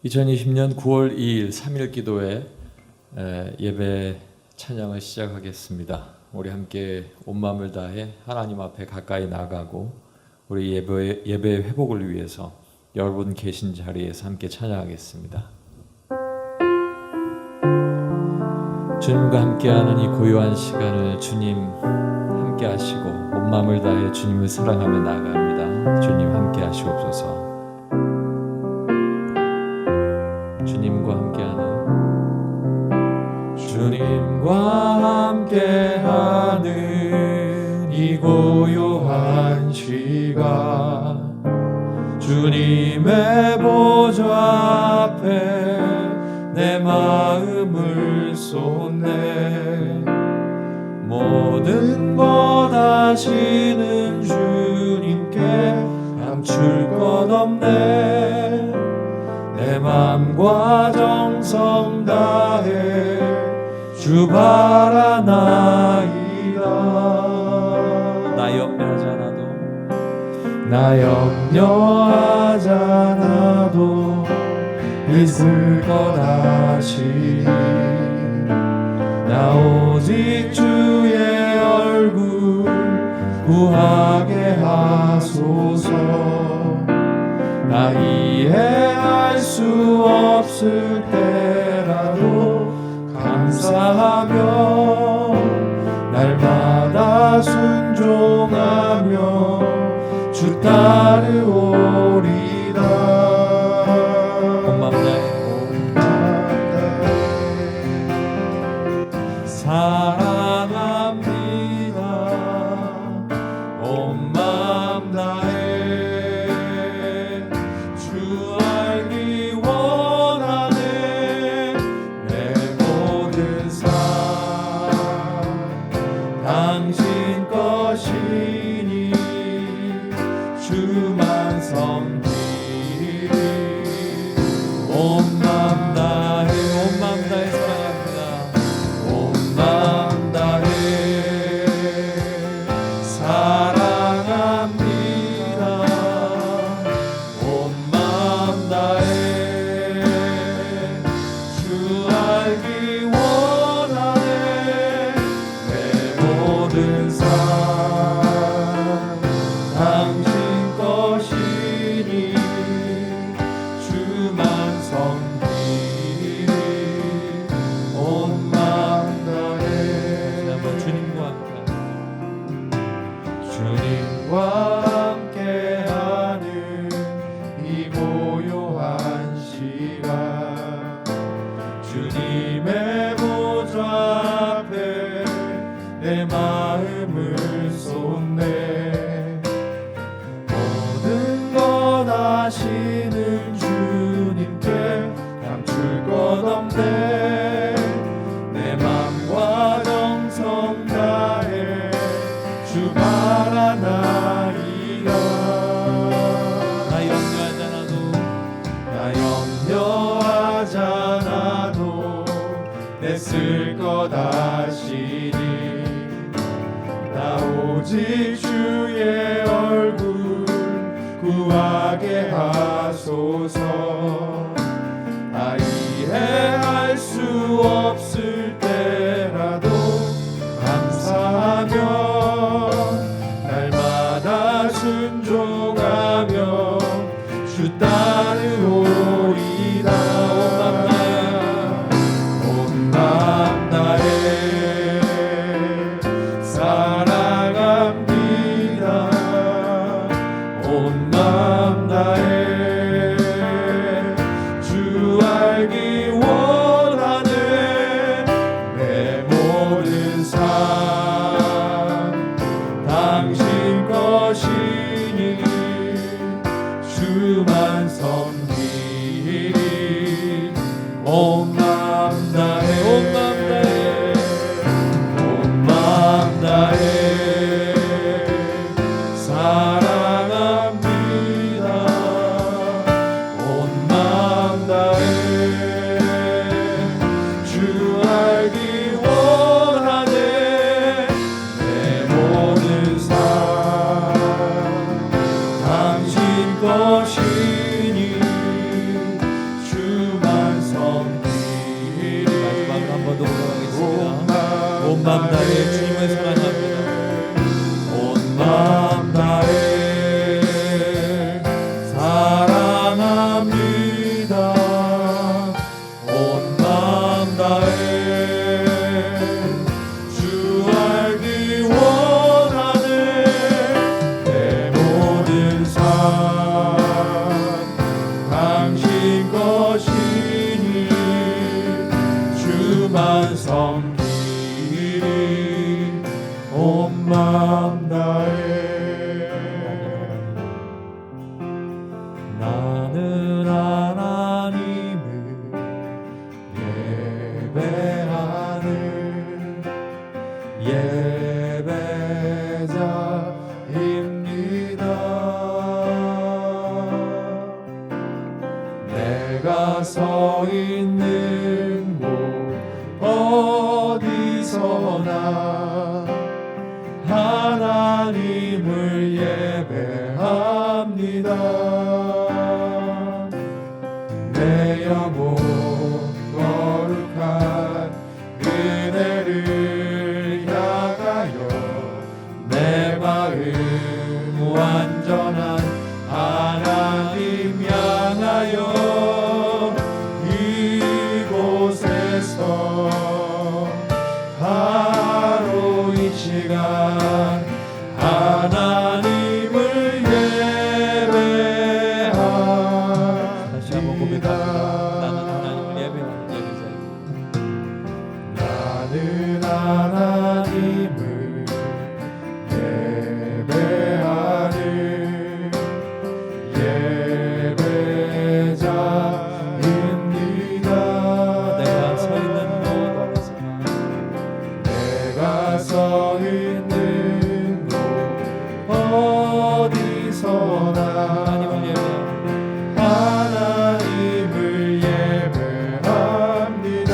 2020년 9월 2일 3일 기도회 예배 찬양을 시작하겠습니다. 우리 함께 온 마음을 다해 하나님 앞에 가까이 나가고 우리 예배의 회복을 위해서 여러분 계신 자리에서 함께 찬양하겠습니다. 주님과 함께하는 이 고요한 시간을 주님 함께 하시고 온 마음을 다해 주님을 사랑하며 나아갑니다. 주님 함께 하시옵소서. 주님과 함께하는 이 고요한 시간, 주님의 보좌 앞에 내 마음을 쏟네. 모든 것 아시는 주님께 감출 것 없네. 내 맘과 정성 다해 주 바라나이다. 나 염려하잖아도 있을 것 아시니 나 오직 주의 얼굴 구하게 하소서. 나 이해할 수 없을 때라도 감사하며 날마다 순종하며 주 따르오리다. 온 마음 다해 사랑합니다. 온 마음 다해 주 알기 원하네. 내 모든 삶 당신 것이니 주만 섬기리. 온 마음 다해 사랑합니다. 온 마음 다해 사랑합니다. 온 마음 다해 주 알기 원하네. 내 모든 삶 당신 것이니 주만 섬기리. 온 마음 다해 한번 주님과 함께하는 이 고요한 시간, 주님의 보좌 앞에 내 마음을 쏟네. 모든 것 아시는 주님께 감출 것 없네. 내 맘과 정성 다해 주 바라나이다. 나 염려하잖아도 냈을 것 아시니 나 오직 주의 얼굴 구하게 하소서. 나 이해할 수 없을 때라도 감사하며 날마다 순종하며 주 따르오리다. 온 마음 다해 사랑합니다. 온 마음 다해 주 알기 원하네. 내 모든 삶 당신 것이니 주만 섬기리. 온 마음 다해 온 마음 다해 사랑합니다. 온 마음 다해 주 알기 원하네. 내 모든 삶 당신 것이니 주 마음 다해 주님을 사랑합니다. 온 마음 다해 사랑합니다. 온 마음 다해 주 알기 원하네. 내 모든 삶 당신 것이니 주만 섬기리 온 마음 다해. 나는 하나님을 예배하는 예배자입니다. 내가 서 있는 곳 어디서나 하나님을 예배합니다. 내 영혼 거룩한 은혜를 향하여 내 마음 완전한 하나님 향하여 이곳에서 바로 이 시간 하나님을 예배합니다. 다시 한번 고백합니다. 나는 하나님을 예배하는 예배자입니다. 나는 하나님을 예배하는 예배자입니다. 내가 서 있는 곳 어디서나 내가 서 있는 곳 어디서나 하나님을 예배합니다.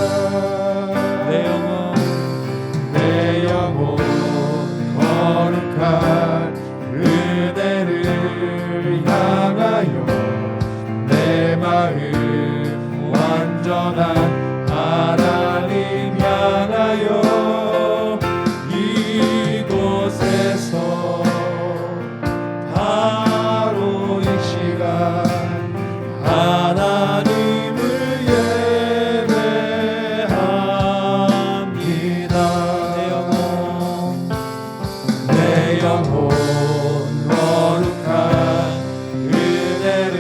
내 영혼 거룩한 은혜를 향하여 내 마음 완전한 하나님 향하여 이곳에서 바로 이 시간 하나님을 예배합니다. 내 영혼 거룩한 은혜를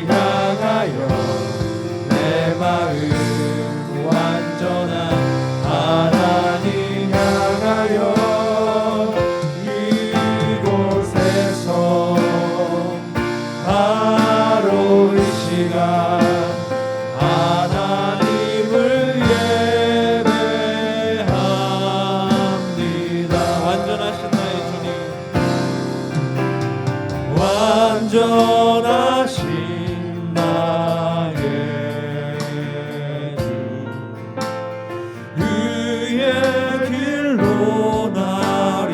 향하여 내 마음 완전한 하나님 향하여 이곳에서 바로 이 시간 하나님을 예배합니다. 완전하신 나의 주님, 완전하신 나의 주, 의의 길로 날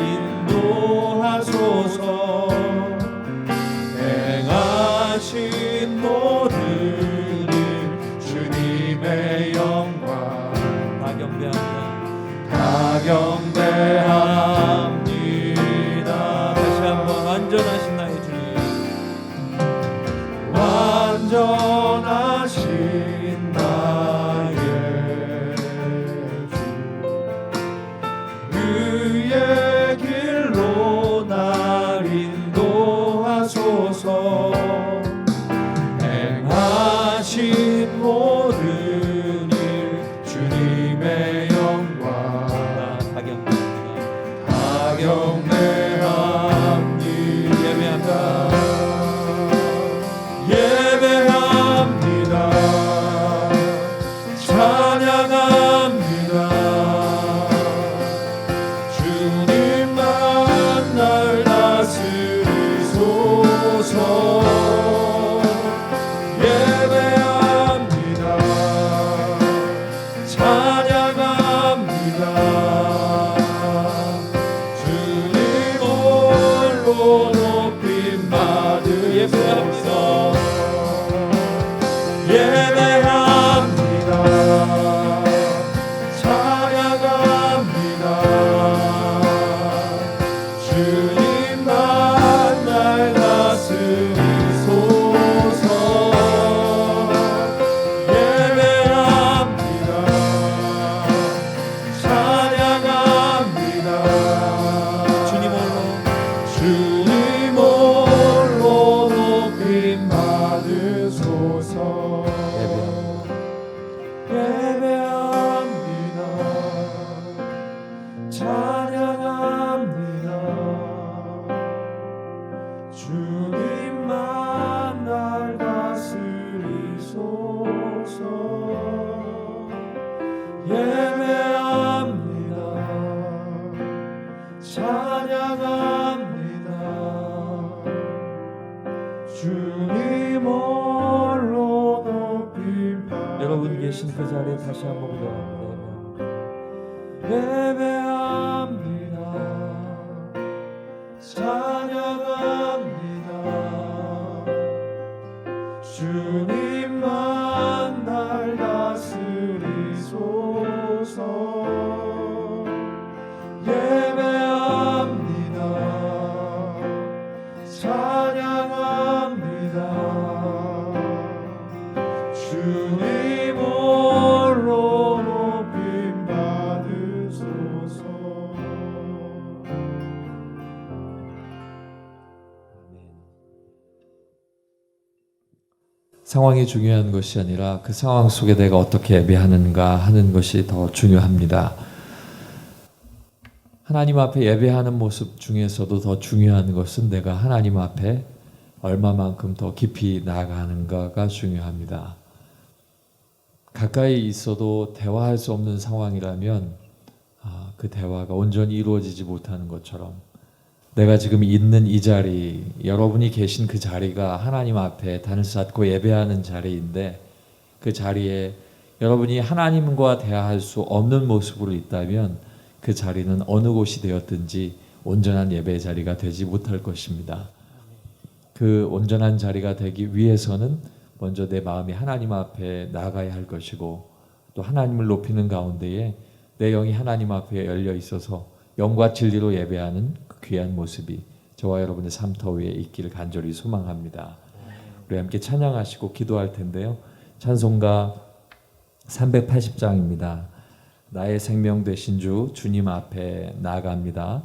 인도하소서. 행하신 모든 일 주님의 영광 다 경배합니다. 다시 한번 완전하신 나의 주님, 완전하신 나의 주, 의의 길로 날 인도하소서. 행하신 모든 일 주님의 영광 다 경배합니다. 예배합니다. 찬양합니다. 주님만 날 다스리소서. 예배합니다. 찬양합니다. 주님 홀로 높임 받으소서. 예배합니다. 찬양합니다. 주님 홀로 높임 받으소서. 여러분 계신 그 자리에 다시 한번 고백합니다. 예배합니다. 찬양합니다. 주님만 날 다스리소서. 예배합니다. 찬양합니다. 주님 홀로 높임 받으소서. 상황이 중요한 것이 아니라 그 상황 속에 내가 어떻게 예배하는가 하는 것이 더 중요합니다. 하나님 앞에 예배하는 모습 중에서도 더 중요한 것은 내가 하나님 앞에 얼마만큼 더 깊이 나아가는가가 중요합니다. 가까이 있어도 대화할 수 없는 상황이라면 그 대화가 온전히 이루어지지 못하는 것처럼 내가 지금 있는 이 자리, 여러분이 계신 그 자리가 하나님 앞에 단을 쌓고 예배하는 자리인데 그 자리에 여러분이 하나님과 대화할 수 없는 모습으로 있다면 그 자리는 어느 곳이 되었든지 온전한 예배의 자리가 되지 못할 것입니다. 그 온전한 자리가 되기 위해서는 먼저 내 마음이 하나님 앞에 나가야 할 것이고 또 하나님을 높이는 가운데에 내 영이 하나님 앞에 열려 있어서 영과 진리로 예배하는 그 귀한 모습이 저와 여러분의 삶터 위에 있기를 간절히 소망합니다. 우리 함께 찬양하시고 기도할 텐데요. 찬송가 380장입니다. 나의 생명 되신 주 주님 앞에 나아갑니다.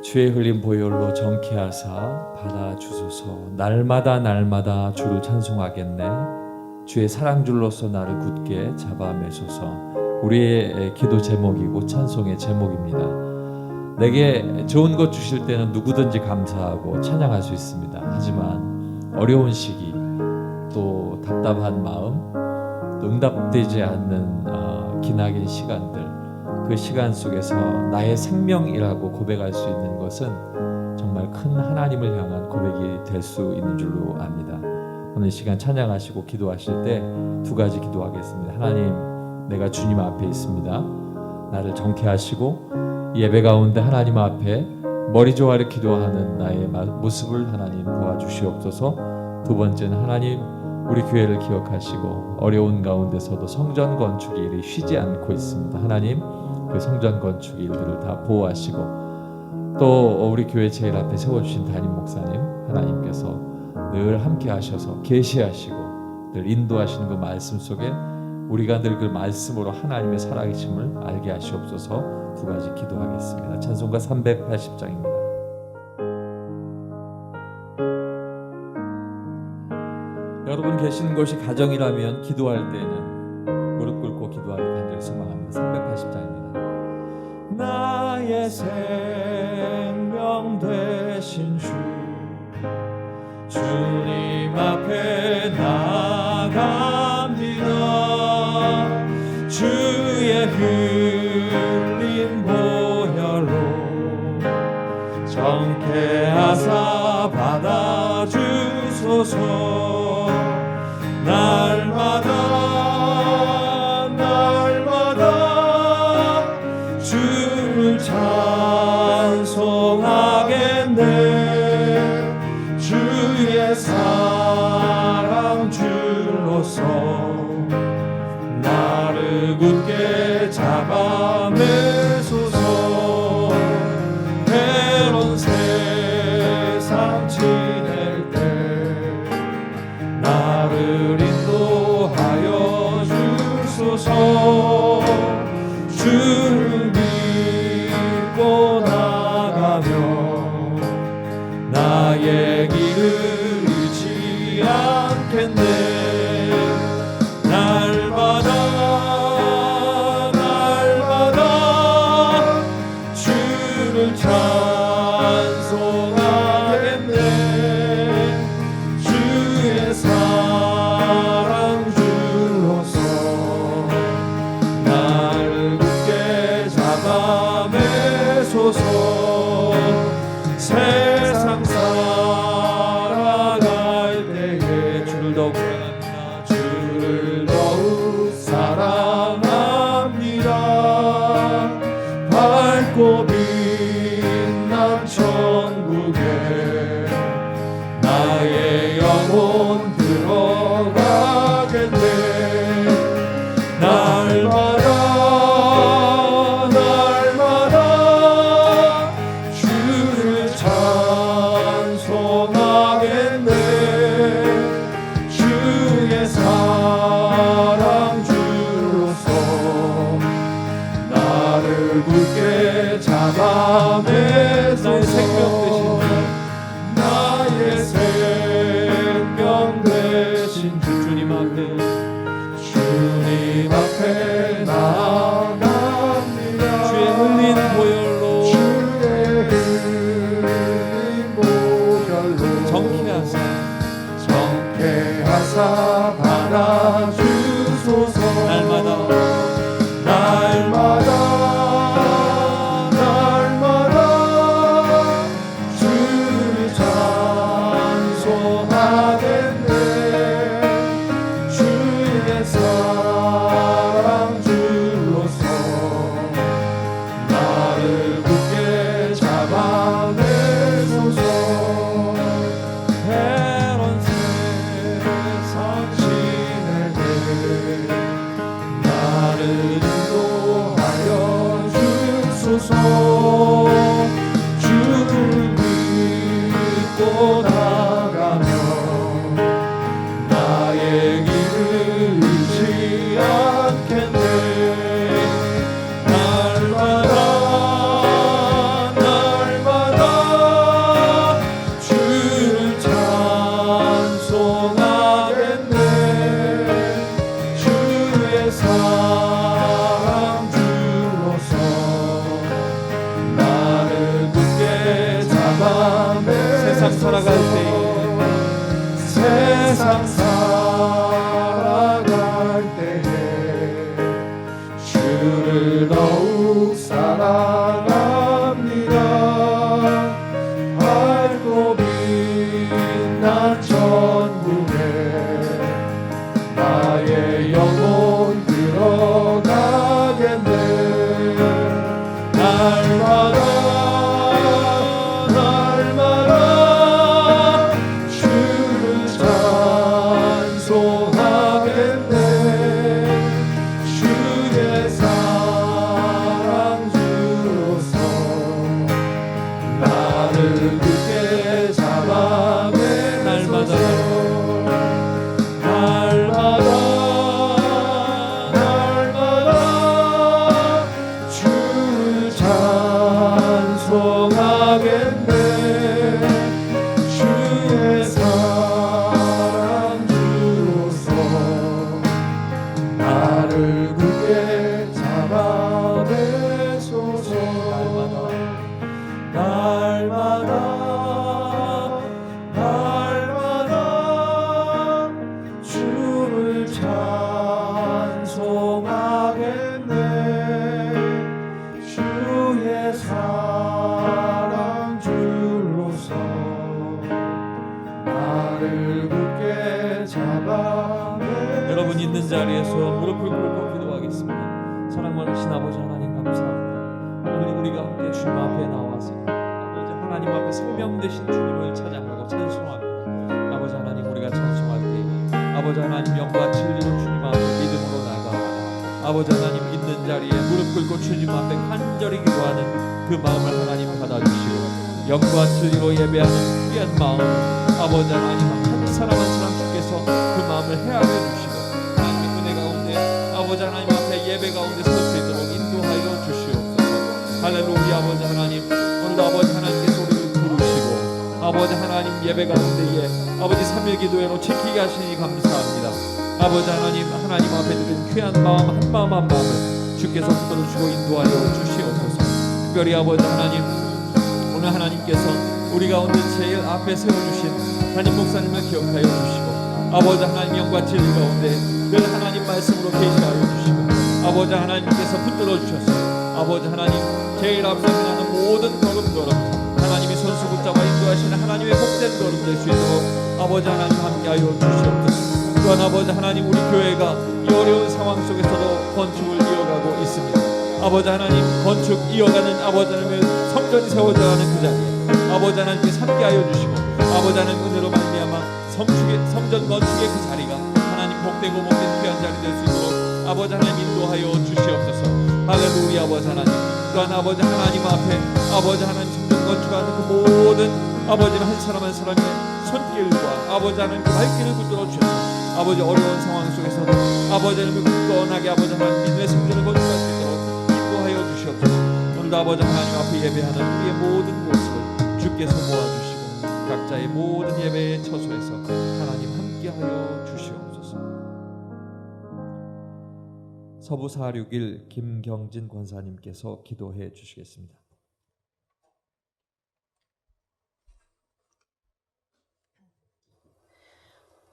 주의 흘린 보혈로 정케하사 받아주소서. 날마다 주를 찬송하겠네. 주의 사랑줄로서 나를 굳게 잡아매소서. 우리의 기도 제목이고 찬송의 제목입니다. 내게 좋은 것 주실 때는 누구든지 감사하고 찬양할 수 있습니다. 하지만 어려운 시기, 또 답답한 마음, 또 응답되지 않는 기나긴 시간들, 그 시간 속에서 나의 생명이라고 고백할 수 있는 것은 정말 큰 하나님을 향한 고백이 될 수 있는 줄로 압니다. 오늘 시간 찬양하시고 기도하실 때 두 가지 기도하겠습니다. 하나님, 내가 주님 앞에 있습니다. 나를 정케하시고 예배 가운데 하나님 앞에 머리 조아려 기도하는 나의 모습을 하나님 도와주시옵소서. 두 번째는 하나님, 우리 교회를 기억하시고 어려운 가운데서도 성전 건축 일이 쉬지 않고 있습니다. 하나님, 그 성전 건축 일들을 다 보호하시고 또 우리 교회 제일 앞에 세워주신 담임 목사님 하나님께서 늘 함께 하셔서 계시하시고 늘 인도하시는 그 말씀 속에 우리가 늘 그 말씀으로 하나님의 살아계심을 알게 하시옵소서. 두 가지 기도하겠습니다. 찬송가 380장입니다. 여러분 계시는 곳이 가정이라면 기도할 때는 무릎 꿇고 기도하기 간절히 소망합니다. 380장입니다. 나의 생명 되신 주 주님 앞에 나아갑니다. 주의 흘린 보혈로 정케하사 받아주소서. 날마다 주를 찬송하겠네. 주의 사랑 줄로서 나를 굳게 잡아매소서. 해로운 세상 지낼 때 나를 인도하여 주소서. 주를 믿고 나가며 나의 길을 잃지 않겠네. 날마다 주를 찬송하겠네. 주의 사랑 줄로서 나를 굳게 잡아매소서. 세상 나의 영혼 들어가겠네. 날마다 주를 찬송하겠네. 주의 사랑 주로서 나를 굳게 잡아매소서. 나의 생명 되신 주님 앞에 나아갑니다. 주의 흘린 보혈로 정케하사 받아주소서. 날마다 주를 찬송하겠네. 주의 사랑 주로서 나를 굳게 잡아내소서. 해론 세상 지내게 나를 인도하여 주소서. 주를 믿고 나가며 나의 길을 잃지 않겠네. 날마다 주를 찬송하겠네. 주의 사랑 주로서 나를 굳게 잡아내. 세상 살아갈 때에 세상 살아갈 때에 주를 더욱 사랑합니다. 밝고 빛난 천국에 나의 영혼 들어가겠네. 날마다 주를 찬송하겠네. 주의 사랑 주로서 나를 굳게 잡아매소서. 날마다 주를 찬송하겠네. 주의 사랑 주로서 나를 굳게 잡아매소서. 날마다 주를 찬송하겠네. 주의 사랑 주로서 나를 굳게 잡아매소서. 여러분 있는 자리에서 무릎을 꿇고 기도하겠습니다. 사랑 많으신 아버지 하나님 감사합니다. 오늘 우리가 함께 주님 앞에 나와서 아버지 하나님 앞에 생명 되신 주님을 찬양하고 찬송합니다. 아버지 하나님 우리가 찬송할 때 아버지 하나님 영과 진리로 주님 앞에 믿음으로 나아가고 아버지 하나님 있는 자리에 무릎 꿇고 주님 앞에 간절히 기도하는 그 마음을 하나님 받아주시고 영과 진리로 예배하는 귀한 마음 아버지 하나님 한 사람 한 사람 주께서 그 마음을 헤아려 주시고 하나님의 은혜 가운데 아버지 하나님 앞에 예배 가운데 설 수 있도록 인도하여 주시옵소서. 할렐루야. 아버지 하나님 오늘도 아버지 하나님께서 우리를 부르시고 아버지 하나님 예배 가운데에 아버지 3일 기도회로 지키게 하시니 감사합니다. 아버지 하나님 앞에 드린 귀한 마음 한 마음 한 마음을 주께서 붙들어주시고 인도하여 주시옵소서. 특별히 아버지 하나님 오늘 하나님께서 우리 가운데 제일 앞에 세워주신 담임 목사님을 기억하여 주시고 아버지 하나님 영과 진리 가운데 늘 하나님 말씀으로 계시하여 주시고 아버지 하나님께서 붙들어 주셔서 아버지 하나님 제일 앞서 행하는 모든 걸음걸음 하나님이 손수 붙잡아 인도하시는 하나님의 복된 걸음 될 수 있도록 아버지 하나님 함께하여 주시옵소서. 또한 아버지 하나님 우리 교회가 이 어려운 상황 속에서도 건축을 이어가고 있습니다. 아버지 하나님 건축 이어가는 아버지 하나님의 성전이 세워져가는 그 자리에 아버지 하나님께서 함께하여 주시고 아버지 하나님 은혜로 말미암아 성전 건축의 그 자리가 하나님 복되고 복된 귀한 자리 될 수 있도록 아버지 하나님 인도하여 주시옵소서. 할렐루야. 아버지 하나님, 또한 아버지 하나님 앞에 아버지 하나님 성전 건축하는 그 모든 아버지 한 사람 한 사람의 손길과 아버지 하나님 그 발길을 붙들어 주셔서 아버지 어려운 상황 속에서도 아버지 하나님 굳건하게 아버지 하나님 믿음의 성전을 건축할 수 있도록 인도하여 주시옵소서. 오늘도 아버지 하나님 앞에 예배하는 우리의 모든 모습을 주께서 모아주시고 각자의 모든 예배의 처소에서 하나님 함께하여 주시옵소서. 서부 461 김경진 권사님께서 기도해 주시겠습니다.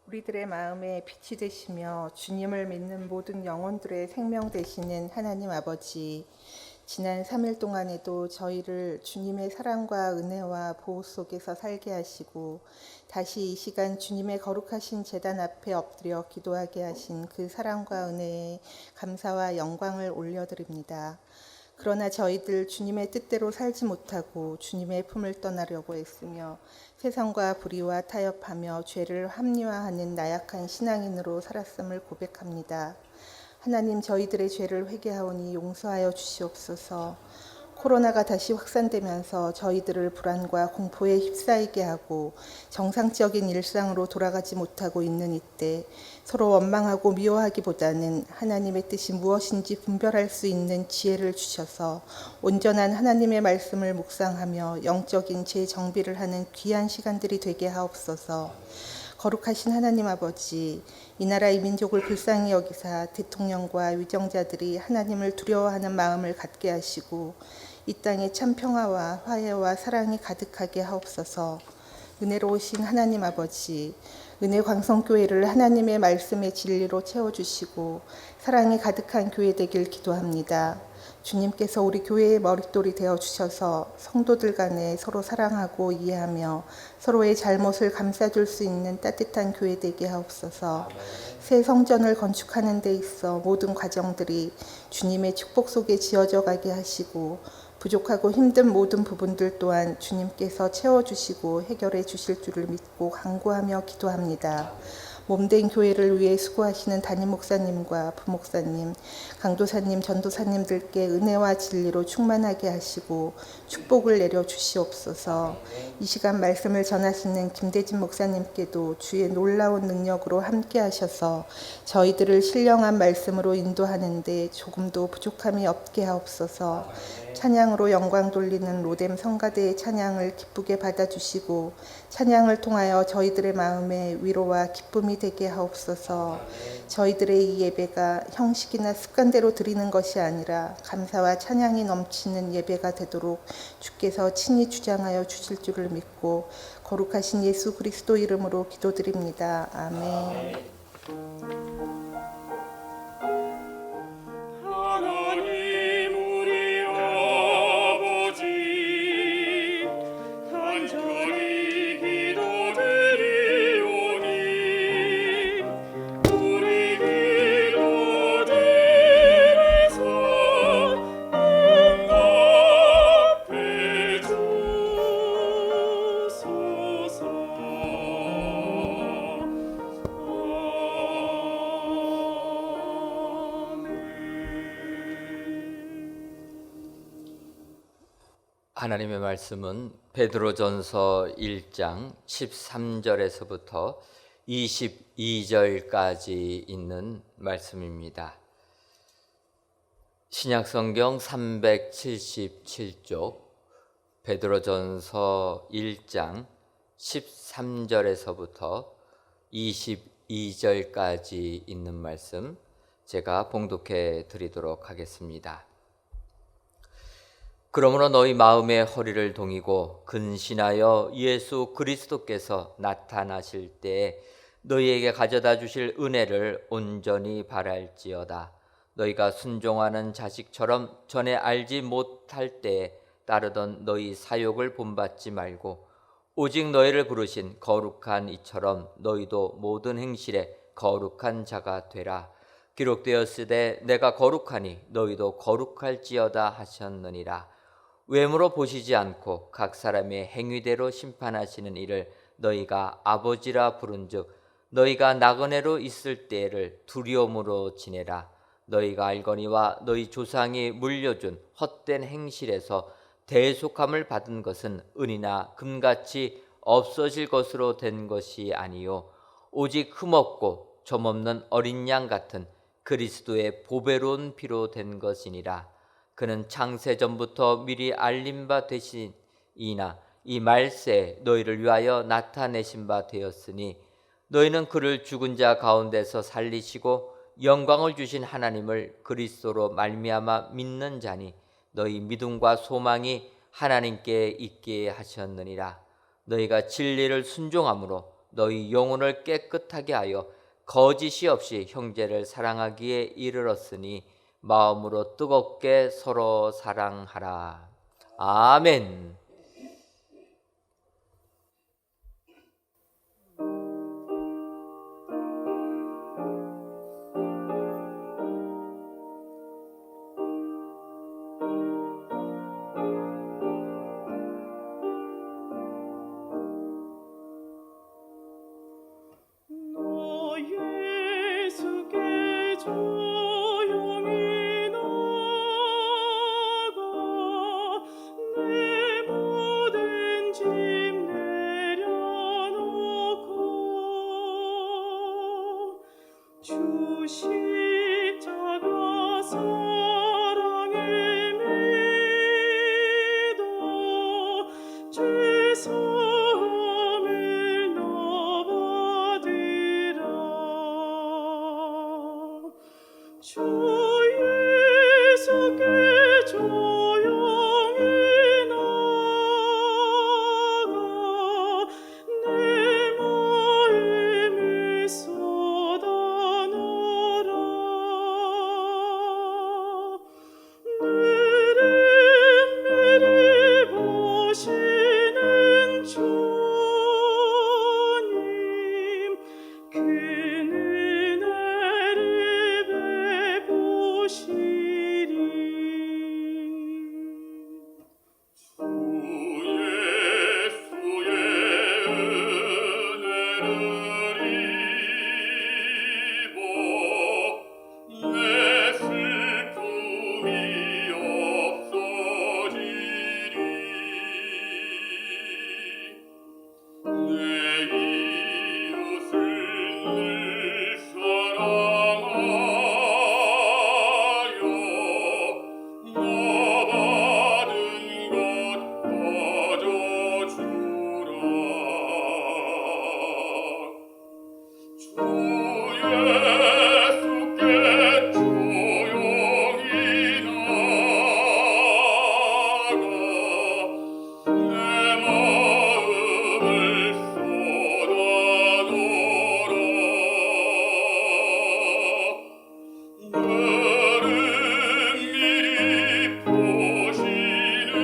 우리들의 마음에 빛이 되시며 주님을 믿는 모든 영혼들의 생명 되시는 하나님 아버지, 지난 3일 동안에도 저희를 주님의 사랑과 은혜와 보호 속에서 살게 하시고 다시 이 시간 주님의 거룩하신 제단 앞에 엎드려 기도하게 하신 그 사랑과 은혜에 감사와 영광을 올려드립니다. 그러나 저희들 주님의 뜻대로 살지 못하고 주님의 품을 떠나려고 했으며 세상과 불의와 타협하며 죄를 합리화하는 나약한 신앙인으로 살았음을 고백합니다. 하나님, 저희들의 죄를 회개하오니 용서하여 주시옵소서. 코로나가 다시 확산되면서 저희들을 불안과 공포에 휩싸이게 하고 정상적인 일상으로 돌아가지 못하고 있는 이때 서로 원망하고 미워하기보다는 하나님의 뜻이 무엇인지 분별할 수 있는 지혜를 주셔서 온전한 하나님의 말씀을 묵상하며 영적인 재정비를 하는 귀한 시간들이 되게 하옵소서. 거룩하신 하나님 아버지, 이 나라 이 민족을 불쌍히 여기사 대통령과 위정자들이 하나님을 두려워하는 마음을 갖게 하시고 이 땅에 참 평화와 화해와 사랑이 가득하게 하옵소서. 은혜로우신 하나님 아버지, 은혜광성교회를 하나님의 말씀의 진리로 채워주시고 사랑이 가득한 교회 되길 기도합니다. 주님께서 우리 교회의 머릿돌이 되어주셔서 성도들 간에 서로 사랑하고 이해하며 서로의 잘못을 감싸줄 수 있는 따뜻한 교회 되게 하옵소서. 새 성전을 건축하는 데 있어 모든 과정들이 주님의 축복 속에 지어져 가게 하시고 부족하고 힘든 모든 부분들 또한 주님께서 채워주시고 해결해 주실 줄을 믿고 간구하며 기도합니다. 몸된 교회를 위해 수고하시는 담임 목사님과 부목사님, 강도사님, 전도사님들께 은혜와 진리로 충만하게 하시고 축복을 내려 주시옵소서. 이 시간 말씀을 전하시는 김대진 목사님께도 주의 놀라운 능력으로 함께 하셔서 저희들을 신령한 말씀으로 인도하는데 조금도 부족함이 없게 하옵소서. 찬양으로 영광 돌리는 로뎀 성가대의 찬양을 기쁘게 받아주시고 찬양을 통하여 저희들의 마음에 위로와 기쁨이 되게 하옵소서. 저희들의 이 예배가 형식이나 습관대로 드리는 것이 아니라 감사와 찬양이 넘치는 예배가 되도록 주께서 친히 주장하여 주실 줄을 믿고 거룩하신 예수 그리스도 이름으로 기도드립니다. 아멘. 하나님의 말씀은 베드로전서 1장 13절에서부터 22절까지 있는 말씀입니다. 신약성경 377쪽 베드로전서 1장 13절에서부터 22절까지 있는 말씀 제가 봉독해 드리도록 하겠습니다. 그러므로 너희 마음의 허리를 동이고 근신하여 예수 그리스도께서 나타나실 때에 너희에게 가져다 주실 은혜를 온전히 바랄지어다. 너희가 순종하는 자식처럼 전에 알지 못할 때에 따르던 너희 사욕을 본받지 말고 오직 너희를 부르신 거룩한 이처럼 너희도 모든 행실에 거룩한 자가 되라. 기록되었으되 내가 거룩하니 너희도 거룩할지어다 하셨느니라. 외모로 보시지 않고 각 사람의 행위대로 심판하시는 이를 너희가 아버지라 부른즉 너희가 나그네로 있을 때를 두려움으로 지내라. 너희가 알거니와 너희 조상이 물려준 헛된 행실에서 대속함을 받은 것은 은이나 금같이 없어질 것으로 된 것이 아니요 오직 흠없고 점없는 어린 양 같은 그리스도의 보배로운 피로 된 것이니라. 그는 창세전부터 미리 알린 바 되시니나 이 말세에 너희를 위하여 나타내신 바 되었으니 너희는 그를 죽은 자 가운데서 살리시고 영광을 주신 하나님을 그리스도로 말미암아 믿는 자니 너희 믿음과 소망이 하나님께 있게 하셨느니라. 너희가 진리를 순종함으로 너희 영혼을 깨끗하게 하여 거짓이 없이 형제를 사랑하기에 이르렀으니 마음으로 뜨겁게 서로 사랑하라. 아멘. 예수께 조용히 나가 내 모든 짐 내려놓고 주 십자가 사랑에 믿어 죄 사함을 나받으라. 주 예수께 조용히 나가 내 마음을 쏟아놓으라. 느릿느릿 보시는 주님 그 은혜를 베푸시리. 주 예수의 은혜를 입어 내 슬픔이 없어지리. 내 이웃을 늘 사랑하여 너 받은 것 가져주라. 주 예수께 조용히 나가 내 마음을 쏟아놓으라. 느릿느릿 보시는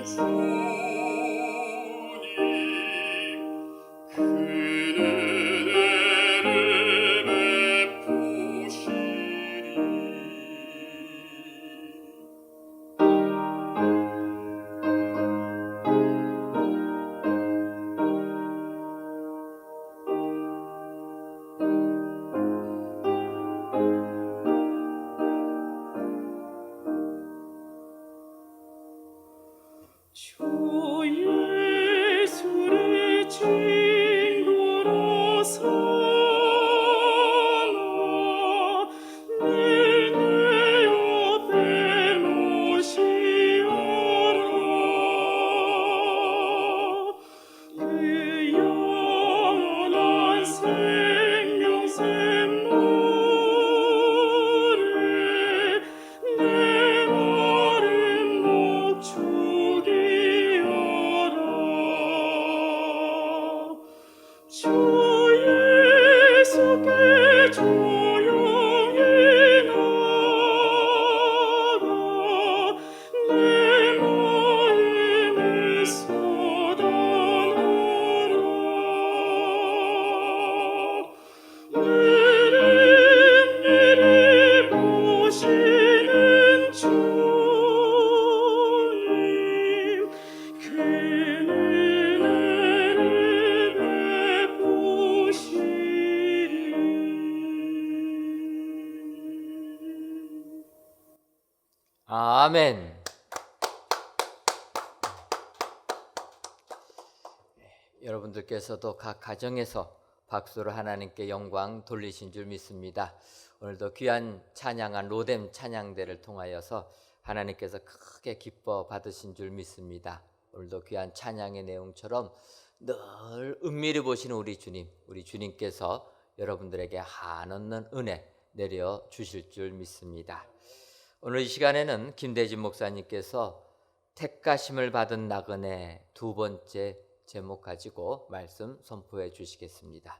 주님 그 은혜를 베푸시리. 주 예수를 친구로 삼아 늘 내 옆에 모시어라. 그 영원한 생명 샘물을 내 마른 목축이 하라. 주 예수께 조용히 나가 내 마음을 쏟아놓으라. 느릿느릿 보시는 주님 그 은혜를 아멘. 여러분들께서도 각 가정에서 박수로 하나님께 영광 돌리신 줄 믿습니다. 오늘도 귀한 찬양한 로뎀 찬양대를 통하여서 하나님께서 크게 기뻐 받으신 줄 믿습니다. 오늘도 귀한 찬양의 내용처럼 늘 은밀히 보시는 우리 주님께서 여러분들에게 한없는 은혜 내려 주실 줄 믿습니다. 오늘 이 시간에는 김대진 목사님께서 택가심을 받은 나그네 두 번째 제목 가지고 말씀 선포해 주시겠습니다.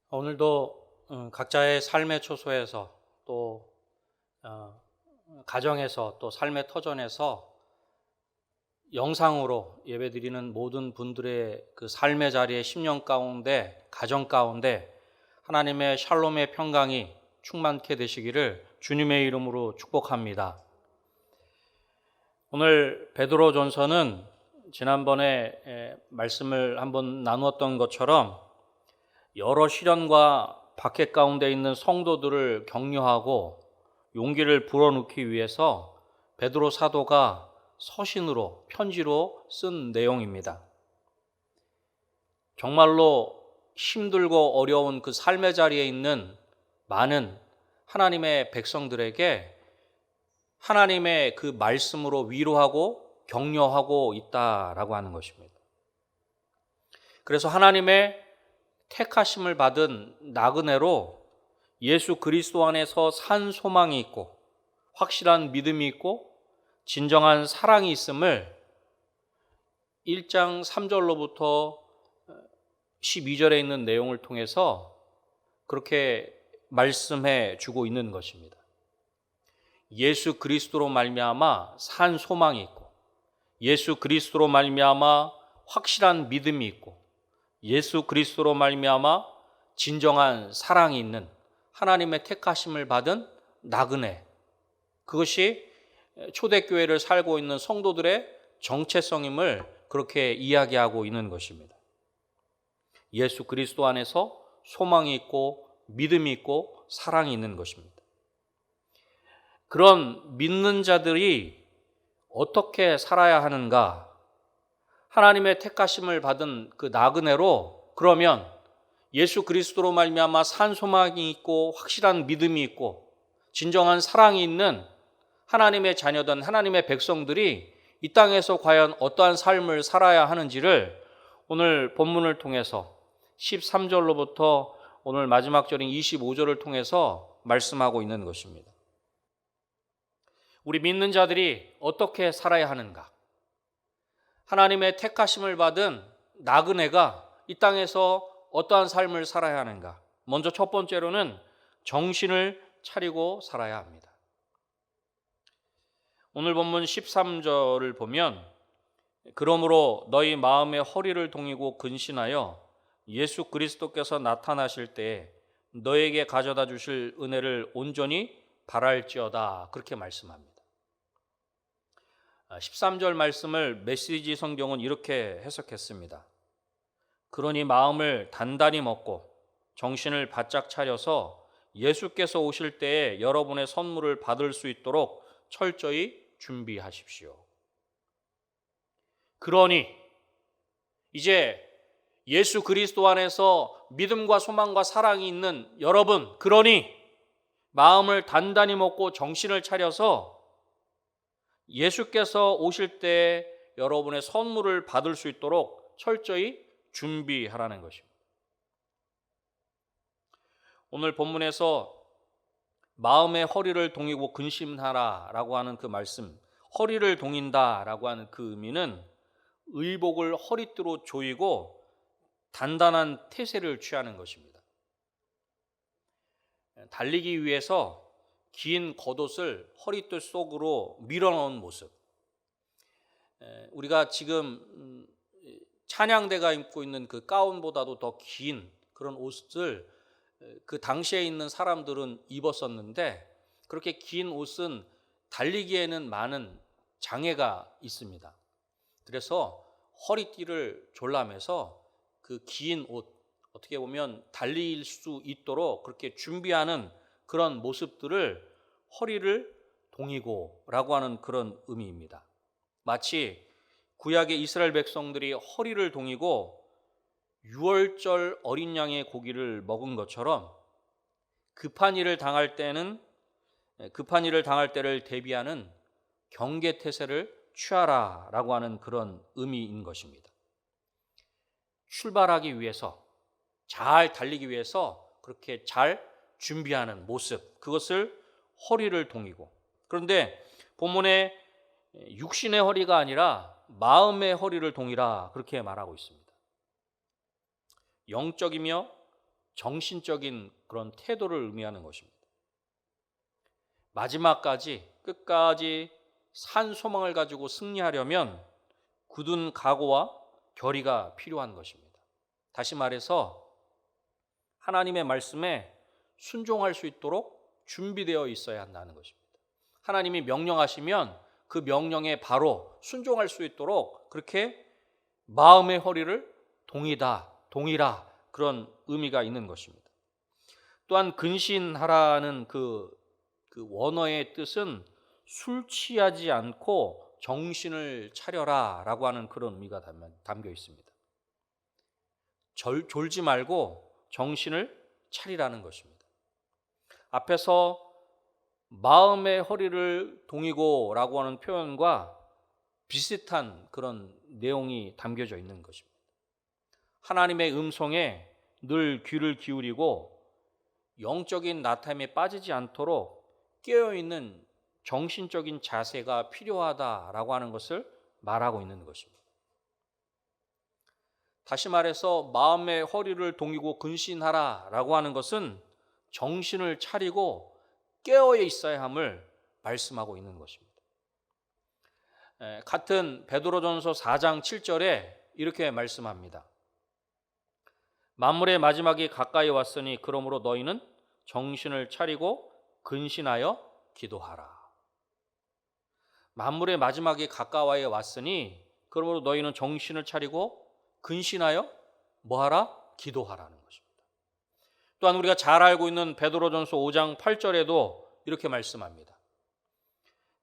오늘도 각자의 삶의 초소에서 또 가정에서 또 삶의 터전에서 영상으로 예배드리는 모든 분들의 그 삶의 자리의 심령 가운데, 가정 가운데 하나님의 샬롬의 평강이 충만케 되시기를 주님의 이름으로 축복합니다. 오늘 베드로전서는 지난번에 말씀을 한번 나누었던 것처럼 여러 시련과 박해 가운데 있는 성도들을 격려하고 용기를 불어넣기 위해서 베드로 사도가 서신으로 편지로 쓴 내용입니다. 정말로 힘들고 어려운 그 삶의 자리에 있는 많은 하나님의 백성들에게 하나님의 그 말씀으로 위로하고 격려하고 있다라고 하는 것입니다. 그래서 하나님의 택하심을 받은 나그네로 예수 그리스도 안에서 산 소망이 있고 확실한 믿음이 있고 진정한 사랑이 있음을 1장 3절로부터 12절에 있는 내용을 통해서 그렇게 말씀해 주고 있는 것입니다. 예수 그리스도로 말미암아 산 소망이 있고 예수 그리스도로 말미암아 확실한 믿음이 있고 예수 그리스도로 말미암아 진정한 사랑이 있는 하나님의 택하심을 받은 나그네, 그것이 초대교회를 살고 있는 성도들의 정체성임을 그렇게 이야기하고 있는 것입니다. 예수 그리스도 안에서 소망이 있고 믿음이 있고 사랑이 있는 것입니다. 그런 믿는 자들이 어떻게 살아야 하는가? 하나님의 택하심을 받은 그 나그네로 그러면 예수 그리스도로 말미암아 산 소망이 있고 확실한 믿음이 있고 진정한 사랑이 있는 하나님의 자녀된 하나님의 백성들이 이 땅에서 과연 어떠한 삶을 살아야 하는지를 오늘 본문을 통해서 13절로부터 오늘 마지막 절인 25절을 통해서 말씀하고 있는 것입니다. 우리 믿는 자들이 어떻게 살아야 하는가? 하나님의 택하심을 받은 나그네가 이 땅에서 어떠한 삶을 살아야 하는가? 먼저 첫 번째로는 정신을 차리고 살아야 합니다. 오늘 본문 13절을 보면 그러므로 너희 마음의 허리를 동이고 근신하여 예수 그리스도께서 나타나실 때에 너에게 가져다 주실 은혜를 온전히 바랄지어다, 그렇게 말씀합니다. 13절 말씀을 메시지 성경은 이렇게 해석했습니다. 그러니 마음을 단단히 먹고 정신을 바짝 차려서 예수께서 오실 때에 여러분의 선물을 받을 수 있도록 철저히 준비하십시오. 그러니 이제 예수 그리스도 안에서 믿음과 소망과 사랑이 있는 여러분, 그러니 마음을 단단히 먹고 정신을 차려서 예수께서 오실 때 여러분의 선물을 받을 수 있도록 철저히 준비하라는 것입니다. 오늘 본문에서 마음의 허리를 동이고 근심하라라고 하는 그 말씀, 허리를 동인다라고 하는 그 의미는 의복을 허리띠로 조이고 단단한 태세를 취하는 것입니다. 달리기 위해서 긴 겉옷을 허리띠 속으로 밀어넣은 모습. 우리가 지금 찬양대가 입고 있는 그 가운보다도 더 긴 그런 옷을 그 당시에 있는 사람들은 입었었는데, 그렇게 긴 옷은 달리기에는 많은 장애가 있습니다. 그래서 허리띠를 졸라매서 그 긴 옷, 어떻게 보면 달릴 수 있도록 그렇게 준비하는 그런 모습들을 허리를 동이고라고 하는 그런 의미입니다. 마치 구약의 이스라엘 백성들이 허리를 동이고 유월절 어린 양의 고기를 먹은 것처럼 급한 일을 당할 때를 대비하는 경계태세를 취하라라고 하는 그런 의미인 것입니다. 출발하기 위해서, 잘 달리기 위해서 그렇게 잘 준비하는 모습, 그것을 허리를 동이고, 그런데 본문에 육신의 허리가 아니라 마음의 허리를 동이라 그렇게 말하고 있습니다. 영적이며 정신적인 그런 태도를 의미하는 것입니다. 마지막까지, 끝까지 산 소망을 가지고 승리하려면 굳은 각오와 결의가 필요한 것입니다. 다시 말해서 하나님의 말씀에 순종할 수 있도록 준비되어 있어야 한다는 것입니다. 하나님이 명령하시면 그 명령에 바로 순종할 수 있도록 그렇게 마음의 허리를 동이라 그런 의미가 있는 것입니다. 또한 근신하라는 그 원어의 뜻은 술 취하지 않고 정신을 차려라 라고 하는 그런 의미가 담겨 있습니다. 졸지 말고 정신을 차리라는 것입니다. 앞에서 마음의 허리를 동이고 라고 하는 표현과 비슷한 그런 내용이 담겨져 있는 것입니다. 하나님의 음성에 늘 귀를 기울이고 영적인 나타남에 빠지지 않도록 깨어있는 정신적인 자세가 필요하다라고 하는 것을 말하고 있는 것입니다. 다시 말해서 마음의 허리를 동이고 근신하라라고 하는 것은 정신을 차리고 깨어 있어야 함을 말씀하고 있는 것입니다. 같은 베드로전서 4장 7절에 이렇게 말씀합니다. 만물의 마지막이 가까이 왔으니 그러므로 너희는 정신을 차리고 근신하여 기도하라. 만물의 마지막이 가까이 왔으니 그러므로 너희는 정신을 차리고 근신하여 뭐하라? 기도하라는 것입니다. 또한 우리가 잘 알고 있는 베드로전서 5장 8절에도 이렇게 말씀합니다.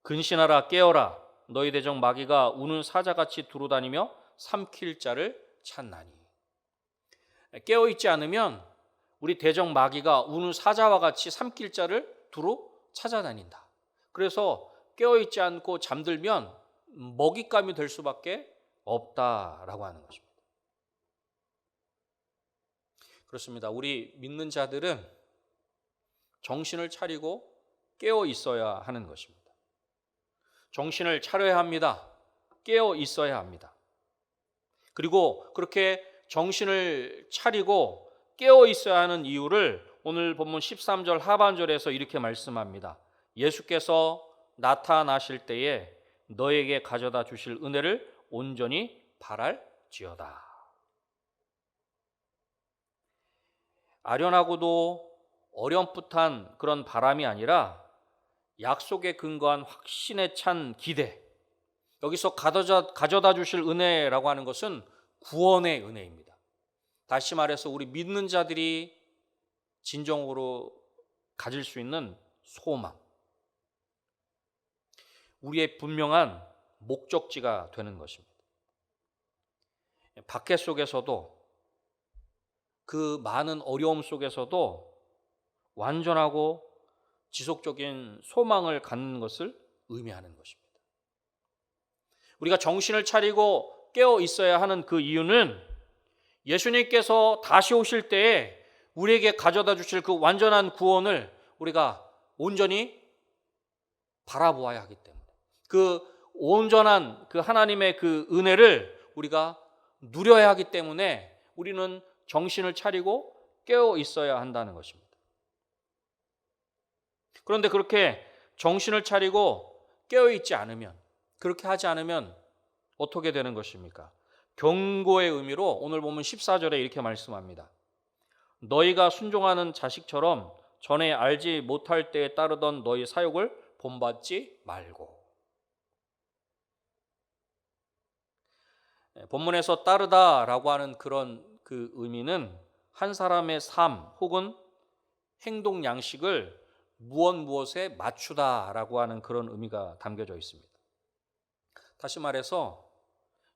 근신하라 깨어라 너희 대적 마귀가 우는 사자같이 두루다니며 삼킬 자를 찾나니. 깨어있지 않으면 우리 대적 마귀가 우는 사자와 같이 삼킬 자를 두루 찾아다닌다. 그래서 깨어있지 않고 잠들면 먹잇감이 될 수밖에 없다라고 하는 것입니다. 그렇습니다. 우리 믿는 자들은 정신을 차리고 깨어 있어야 하는 것입니다. 정신을 차려야 합니다. 깨어 있어야 합니다. 그리고 그렇게 정신을 차리고 깨어 있어야 하는 이유를 오늘 본문 13절 하반절에서 이렇게 말씀합니다. 예수께서 나타나실 때에 너에게 가져다 주실 은혜를 온전히 바랄지어다. 아련하고도 어렴풋한 그런 바람이 아니라 약속에 근거한 확신에 찬 기대. 여기서 가져다 주실 은혜라고 하는 것은 구원의 은혜입니다. 다시 말해서 우리 믿는 자들이 진정으로 가질 수 있는 소망. 우리의 분명한 목적지가 되는 것입니다. 박해 속에서도 그 많은 어려움 속에서도 완전하고 지속적인 소망을 갖는 것을 의미하는 것입니다. 우리가 정신을 차리고 깨어 있어야 하는 그 이유는 예수님께서 다시 오실 때에 우리에게 가져다 주실 그 완전한 구원을 우리가 온전히 바라보아야 하기 때문에 그 온전한 그 하나님의 그 은혜를 우리가 누려야 하기 때문에 우리는 정신을 차리고 깨어 있어야 한다는 것입니다. 그런데 그렇게 정신을 차리고 깨어 있지 않으면, 그렇게 하지 않으면 어떻게 되는 것입니까? 경고의 의미로 오늘 보면 14절에 이렇게 말씀합니다. 너희가 순종하는 자식처럼 전에 알지 못할 때에 따르던 너희 사욕을 본받지 말고. 본문에서 따르다라고 하는 그런 그 의미는 한 사람의 삶 혹은 행동 양식을 무엇에 맞추다라고 하는 그런 의미가 담겨져 있습니다. 다시 말해서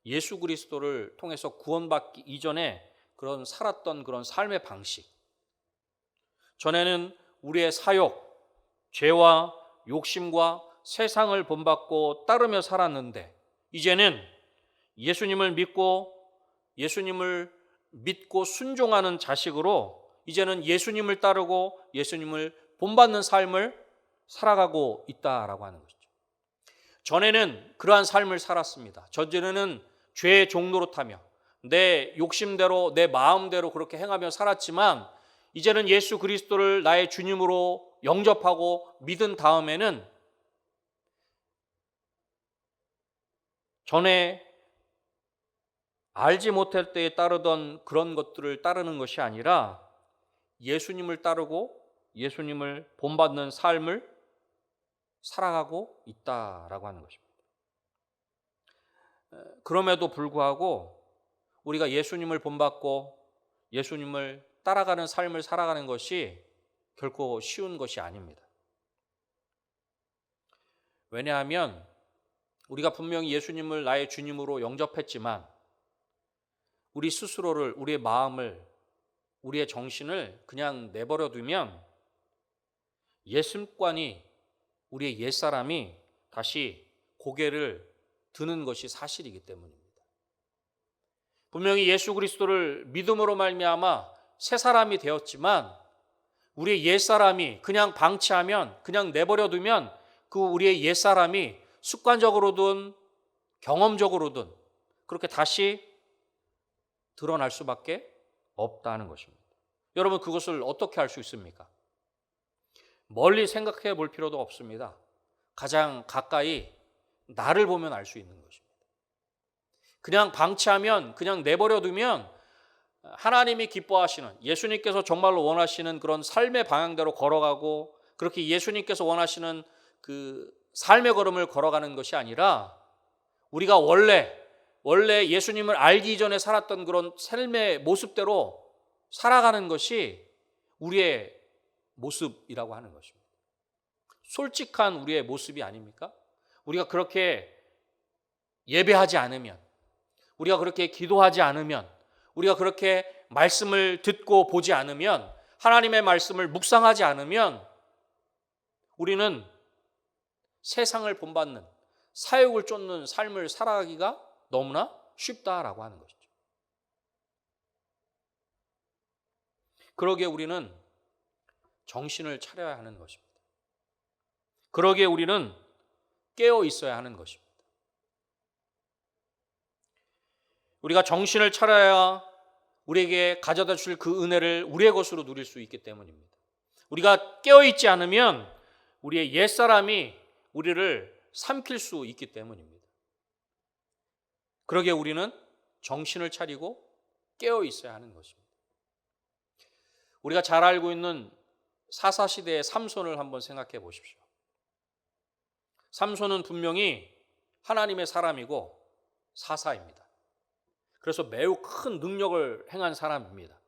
예수 그리스도를 통해서 구원받기 이전에 그런 살았던 그런 삶의 방식, 전에는 우리의 사욕, 죄와 욕심과 세상을 본받고 따르며 살았는데 이제는 예수님을 믿고 순종하는 자식으로 이제는 예수님을 따르고 예수님을 본받는 삶을 살아가고 있다라고 하는 것이죠. 전에는 그러한 삶을 살았습니다. 전에는 죄의 종노릇 하며 내 욕심대로 내 마음대로 그렇게 행하며 살았지만 이제는 예수 그리스도를 나의 주님으로 영접하고 믿은 다음에는 전에 알지 못할 때에 따르던 그런 것들을 따르는 것이 아니라 예수님을 따르고 예수님을 본받는 삶을 살아가고 있다라고 하는 것입니다. 그럼에도 불구하고 우리가 예수님을 본받고 예수님을 따라가는 삶을 살아가는 것이 결코 쉬운 것이 아닙니다. 왜냐하면 우리가 분명히 예수님을 나의 주님으로 영접했지만 우리 스스로를, 우리의 마음을, 우리의 정신을 그냥 내버려 두면 옛 습관이, 우리의 옛사람이 다시 고개를 드는 것이 사실이기 때문입니다. 분명히 예수 그리스도를 믿음으로 말미암아 새 사람이 되었지만 우리의 옛사람이 그냥 방치하면, 그냥 내버려 두면 그 우리의 옛사람이 습관적으로든 경험적으로든 그렇게 다시 드러날 수밖에 없다는 것입니다. 여러분, 그것을 어떻게 알 수 있습니까? 멀리 생각해 볼 필요도 없습니다. 가장 가까이 나를 보면 알 수 있는 것입니다. 그냥 방치하면, 그냥 내버려 두면 하나님이 기뻐하시는, 예수님께서 정말로 원하시는 그런 삶의 방향대로 걸어가고 그렇게 예수님께서 원하시는 그 삶의 걸음을 걸어가는 것이 아니라 우리가 원래 예수님을 알기 이전에 살았던 그런 삶의 모습대로 살아가는 것이 우리의 모습이라고 하는 것입니다. 솔직한 우리의 모습이 아닙니까? 우리가 그렇게 예배하지 않으면, 우리가 그렇게 기도하지 않으면, 우리가 그렇게 말씀을 듣고 보지 않으면, 하나님의 말씀을 묵상하지 않으면 우리는 세상을 본받는, 사욕을 쫓는 삶을 살아가기가 너무나 쉽다라고 하는 것이죠. 그러기에 우리는 정신을 차려야 하는 것입니다. 그러기에 우리는 깨어 있어야 하는 것입니다. 우리가 정신을 차려야 우리에게 가져다 줄 그 은혜를 우리의 것으로 누릴 수 있기 때문입니다. 우리가 깨어 있지 않으면 우리의 옛사람이 우리를 삼킬 수 있기 때문입니다. 그러기에 우리는 정신을 차리고 깨어 있어야 하는 것입니다. 우리가 잘 알고 있는 사사시대의 삼손을 한번 생각해 보십시오. 삼손은 분명히 하나님의 사람이고 사사입니다. 그래서 매우 큰 능력을 행한 사람입니다.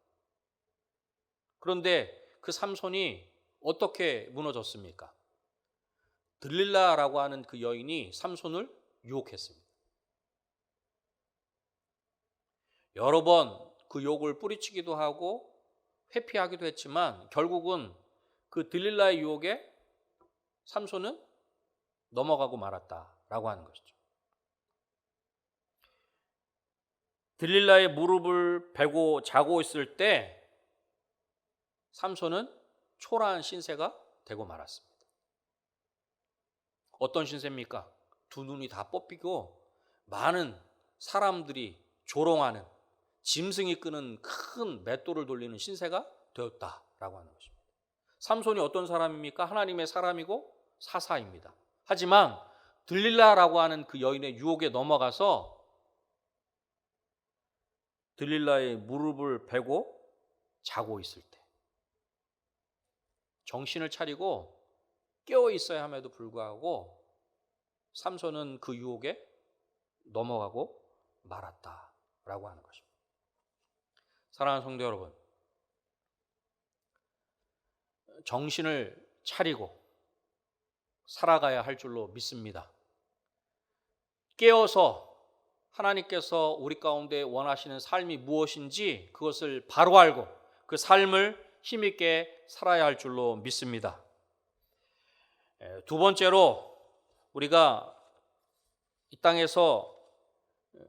그런데 그 삼손이 어떻게 무너졌습니까? 들릴라라고 하는 그 여인이 삼손을 유혹했습니다. 여러 번 그 욕을 뿌리치기도 하고 회피하기도 했지만 결국은 그 들릴라의 유혹에 삼손은 넘어가고 말았다라고 하는 것이죠. 들릴라의 무릎을 베고 자고 있을 때 삼손은 초라한 신세가 되고 말았습니다. 어떤 신세입니까? 두 눈이 다 뽑히고 많은 사람들이 조롱하는, 짐승이 끄는 큰 맷돌을 돌리는 신세가 되었다라고 하는 것입니다. 삼손이 어떤 사람입니까? 하나님의 사람이고 사사입니다. 하지만 들릴라라고 하는 그 여인의 유혹에 넘어가서 들릴라의 무릎을 베고 자고 있을 때 정신을 차리고 깨어 있어야 함에도 불구하고 삼손은 그 유혹에 넘어가고 말았다라고 하는 것입니다. 사랑하는 성도 여러분, 정신을 차리고 살아가야 할 줄로 믿습니다. 깨어서 하나님께서 우리 가운데 원하시는 삶이 무엇인지 그것을 바로 알고 그 삶을 힘있게 살아야 할 줄로 믿습니다. 두 번째로 우리가 이 땅에서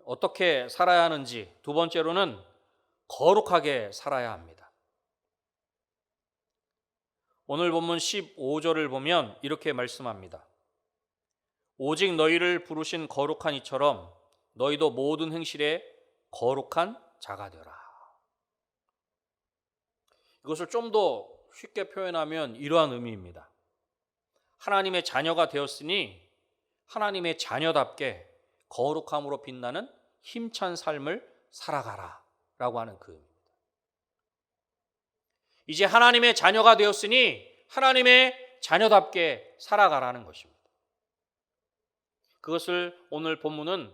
어떻게 살아야 하는지, 두 번째로는 거룩하게 살아야 합니다. 오늘 본문 15절을 보면 이렇게 말씀합니다. 오직 너희를 부르신 거룩한 이처럼 너희도 모든 행실에 거룩한 자가 되라. 이것을 좀 더 쉽게 표현하면 이러한 의미입니다. 하나님의 자녀가 되었으니 하나님의 자녀답게 거룩함으로 빛나는 힘찬 삶을 살아가라 라고 하는 그 의미입니다. 이제 하나님의 자녀가 되었으니 하나님의 자녀답게 살아가라는 것입니다. 그것을 오늘 본문은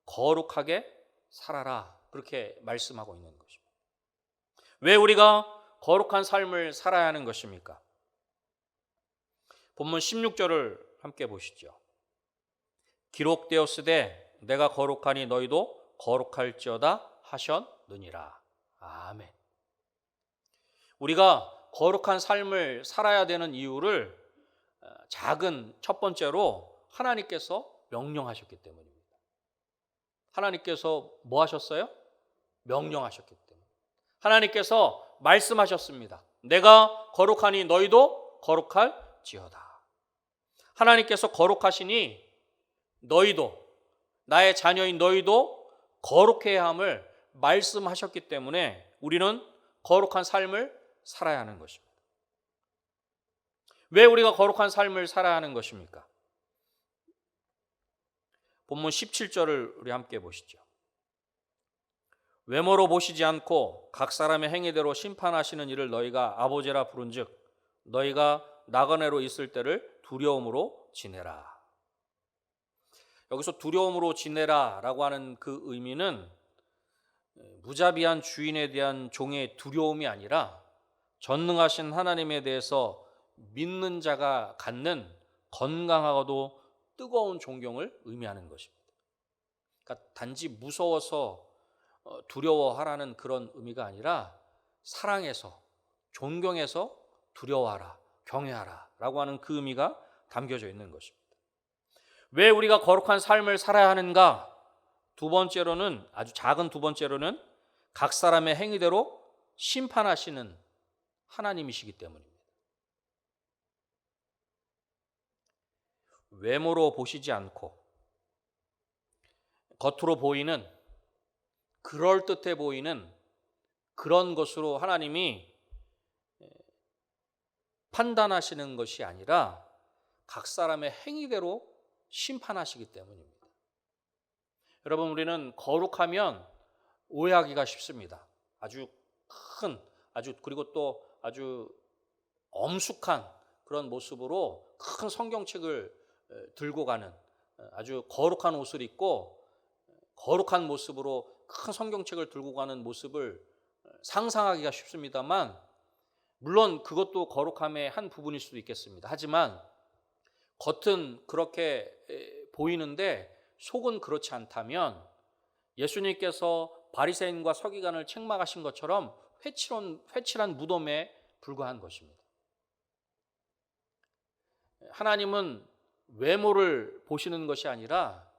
거룩하게 살아라 그렇게 말씀하고 있는 것입니다. 왜 우리가 거룩한 삶을 살아야 하는 것입니까? 본문 16절을 함께 보시죠. 기록되었으되 내가 거룩하니 너희도 거룩할지어다 하셨느니라. 아멘. 우리가 거룩한 삶을 살아야 되는 이유를 작은 첫 번째로 하나님께서 명령하셨기 때문입니다. 하나님께서 뭐 하셨어요? 명령하셨기 때문에. 하나님께서 말씀하셨습니다. 내가 거룩하니 너희도 거룩할지어다. 하나님께서 거룩하시니 너희도, 나의 자녀인 너희도 거룩해야 함을 말씀하셨기 때문에 우리는 거룩한 삶을 살아야 하는 것입니다. 왜 우리가 거룩한 삶을 살아야 하는 것입니까? 본문 17절을 우리 함께 보시죠. 외모로 보시지 않고 각 사람의 행위대로 심판하시는 이를 너희가 아버지라 부른즉 너희가 나그네로 있을 때를 두려움으로 지내라. 여기서 두려움으로 지내라라고 하는 그 의미는 무자비한 주인에 대한 종의 두려움이 아니라 전능하신 하나님에 대해서 믿는 자가 갖는 건강하고도 뜨거운 존경을 의미하는 것입니다. 그러니까 단지 무서워서 두려워하라는 그런 의미가 아니라 사랑해서, 존경해서 두려워하라, 경외하라 라고 하는 그 의미가 담겨져 있는 것입니다. 왜 우리가 거룩한 삶을 살아야 하는가? 두 번째로는, 아주 작은 두 번째로는 각 사람의 행위대로 심판하시는 하나님이시기 때문입니다. 외모로 보시지 않고 겉으로 보이는, 그럴듯해 보이는 그런 것으로 하나님이 판단하시는 것이 아니라 각 사람의 행위대로 심판하시기 때문입니다. 여러분, 우리는 거룩하면 오해하기가 쉽습니다. 아주 큰, 그리고 또 아주 엄숙한 그런 모습으로 큰 성경책을 들고 가는, 아주 거룩한 옷을 입고 거룩한 모습으로 큰 성경책을 들고 가는 모습을 상상하기가 쉽습니다만, 물론 그것도 거룩함의 한 부분일 수도 있겠습니다. 하지만 겉은 그렇게 보이는데 속은 그렇지 않다면 예수님께서 바리새인과 서기관을 책망하신 것처럼 회칠한 무덤에 불과한 것입니다. 하나님은 외모를 보시는 것이 아니라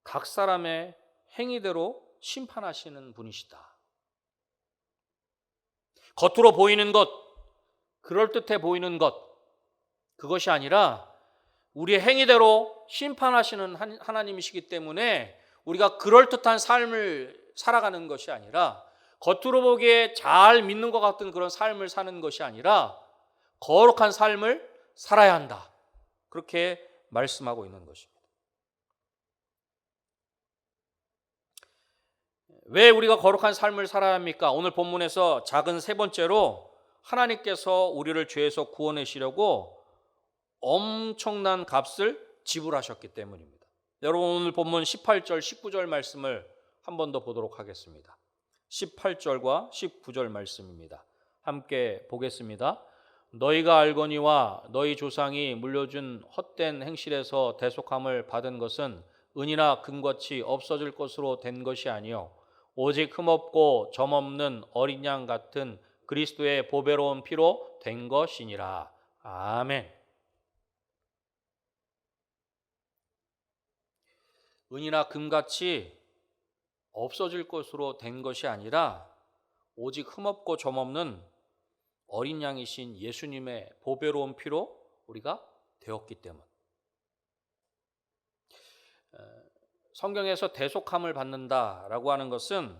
각 사람의 행위대로 심판하시는 분이시다. 겉으로 보이는 것, 그럴듯해 보이는 것, 그것이 아니라 우리의 행위대로 심판하시는 하나님이시기 때문에 우리가 그럴듯한 삶을 살아가는 것이 아니라, 겉으로 보기에 잘 믿는 것 같은 그런 삶을 사는 것이 아니라 거룩한 삶을 살아야 한다. 그렇게 말씀하고 있는 것입니다. 왜 우리가 거룩한 삶을 살아야 합니까? 오늘 본문에서 작은 세 번째로 하나님께서 우리를 죄에서 구원하시려고 엄청난 값을 지불하셨기 때문입니다. 여러분, 오늘 본문 18절, 19절 말씀을 한 번 더 보도록 하겠습니다. 18절과 19절 말씀입니다. 함께 보겠습니다. 너희가 알거니와 너희 조상이 물려준 헛된 행실에서 대속함을 받은 것은 은이나 금같이 없어질 것으로 된 것이 아니요 오직 흠없고 점없는 어린 양 같은 그리스도의 보배로운 피로 된 것이니라. 아멘. 은이나 금같이 없어질 것으로 된 것이 아니라 오직 흠없고 점없는 어린 양이신 예수님의 보배로운 피로 우리가 되었기 때문. 성경에서 대속함을 받는다라고 하는 것은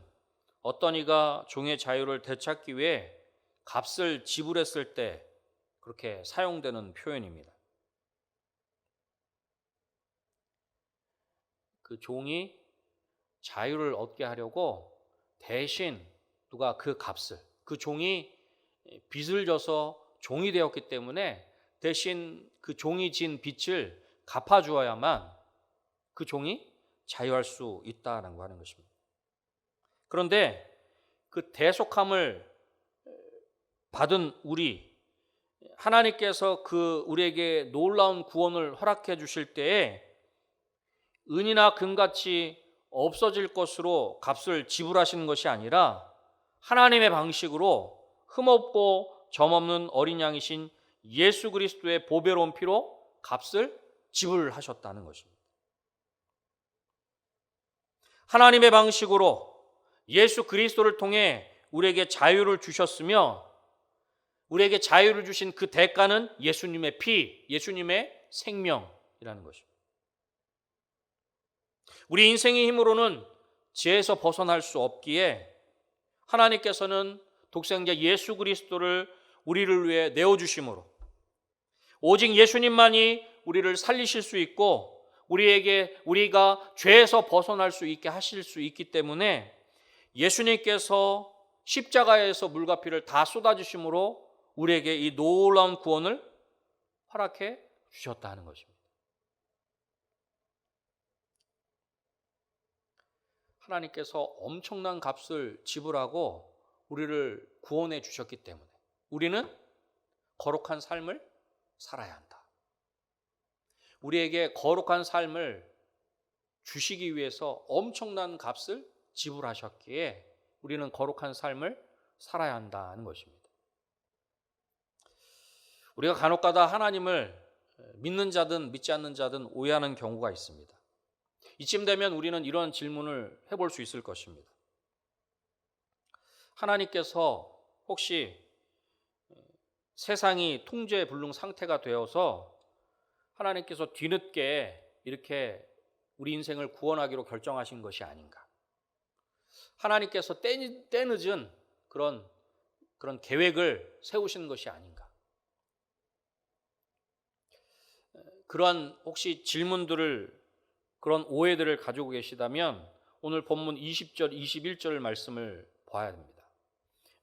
어떤 이가 종의 자유를 되찾기 위해 값을 지불했을 때 그렇게 사용되는 표현입니다. 그 종이 자유를 얻게 하려고 대신 누가 그 값을, 그 종이 빚을 져서 종이 되었기 때문에 대신 그 종이 진 빚을 갚아주어야만 그 종이 자유할 수 있다는 거 하는 것입니다. 그런데 그 대속함을 받은 우리, 하나님께서 그 우리에게 놀라운 구원을 허락해 주실 때에 은이나 금같이 없어질 것으로 값을 지불하시는 것이 아니라 하나님의 방식으로 흠없고 점없는 어린 양이신 예수 그리스도의 보배로운 피로 값을 지불하셨다는 것입니다. 하나님의 방식으로 예수 그리스도를 통해 우리에게 자유를 주셨으며 우리에게 자유를 주신 그 대가는 예수님의 피, 예수님의 생명이라는 것입니다. 우리 인생의 힘으로는 죄에서 벗어날 수 없기에 하나님께서는 독생자 예수 그리스도를 우리를 위해 내어주심으로 오직 예수님만이 우리를 살리실 수 있고 우리가 죄에서 벗어날 수 있게 하실 수 있기 때문에 예수님께서 십자가에서 물과 피를 다 쏟아주심으로 우리에게 이 놀라운 구원을 허락해 주셨다는 것입니다. 하나님께서 엄청난 값을 지불하고 우리를 구원해 주셨기 때문에 우리는 거룩한 삶을 살아야 한다. 우리에게 거룩한 삶을 주시기 위해서 엄청난 값을 지불하셨기에 우리는 거룩한 삶을 살아야 한다는 것입니다. 우리가 간혹가다 하나님을 믿는 자든 믿지 않는 자든 오해하는 경우가 있습니다. 이쯤 되면 우리는 이런 질문을 해볼 수 있을 것입니다. 하나님께서 혹시 세상이 통제불능 상태가 되어서 하나님께서 뒤늦게 이렇게 우리 인생을 구원하기로 결정하신 것이 아닌가? 하나님께서 때늦은 그런 계획을 세우시는 것이 아닌가? 그러한 혹시 질문들을 그런 오해들을 가지고 계시다면 오늘 본문 20절, 21절 말씀을 봐야 됩니다.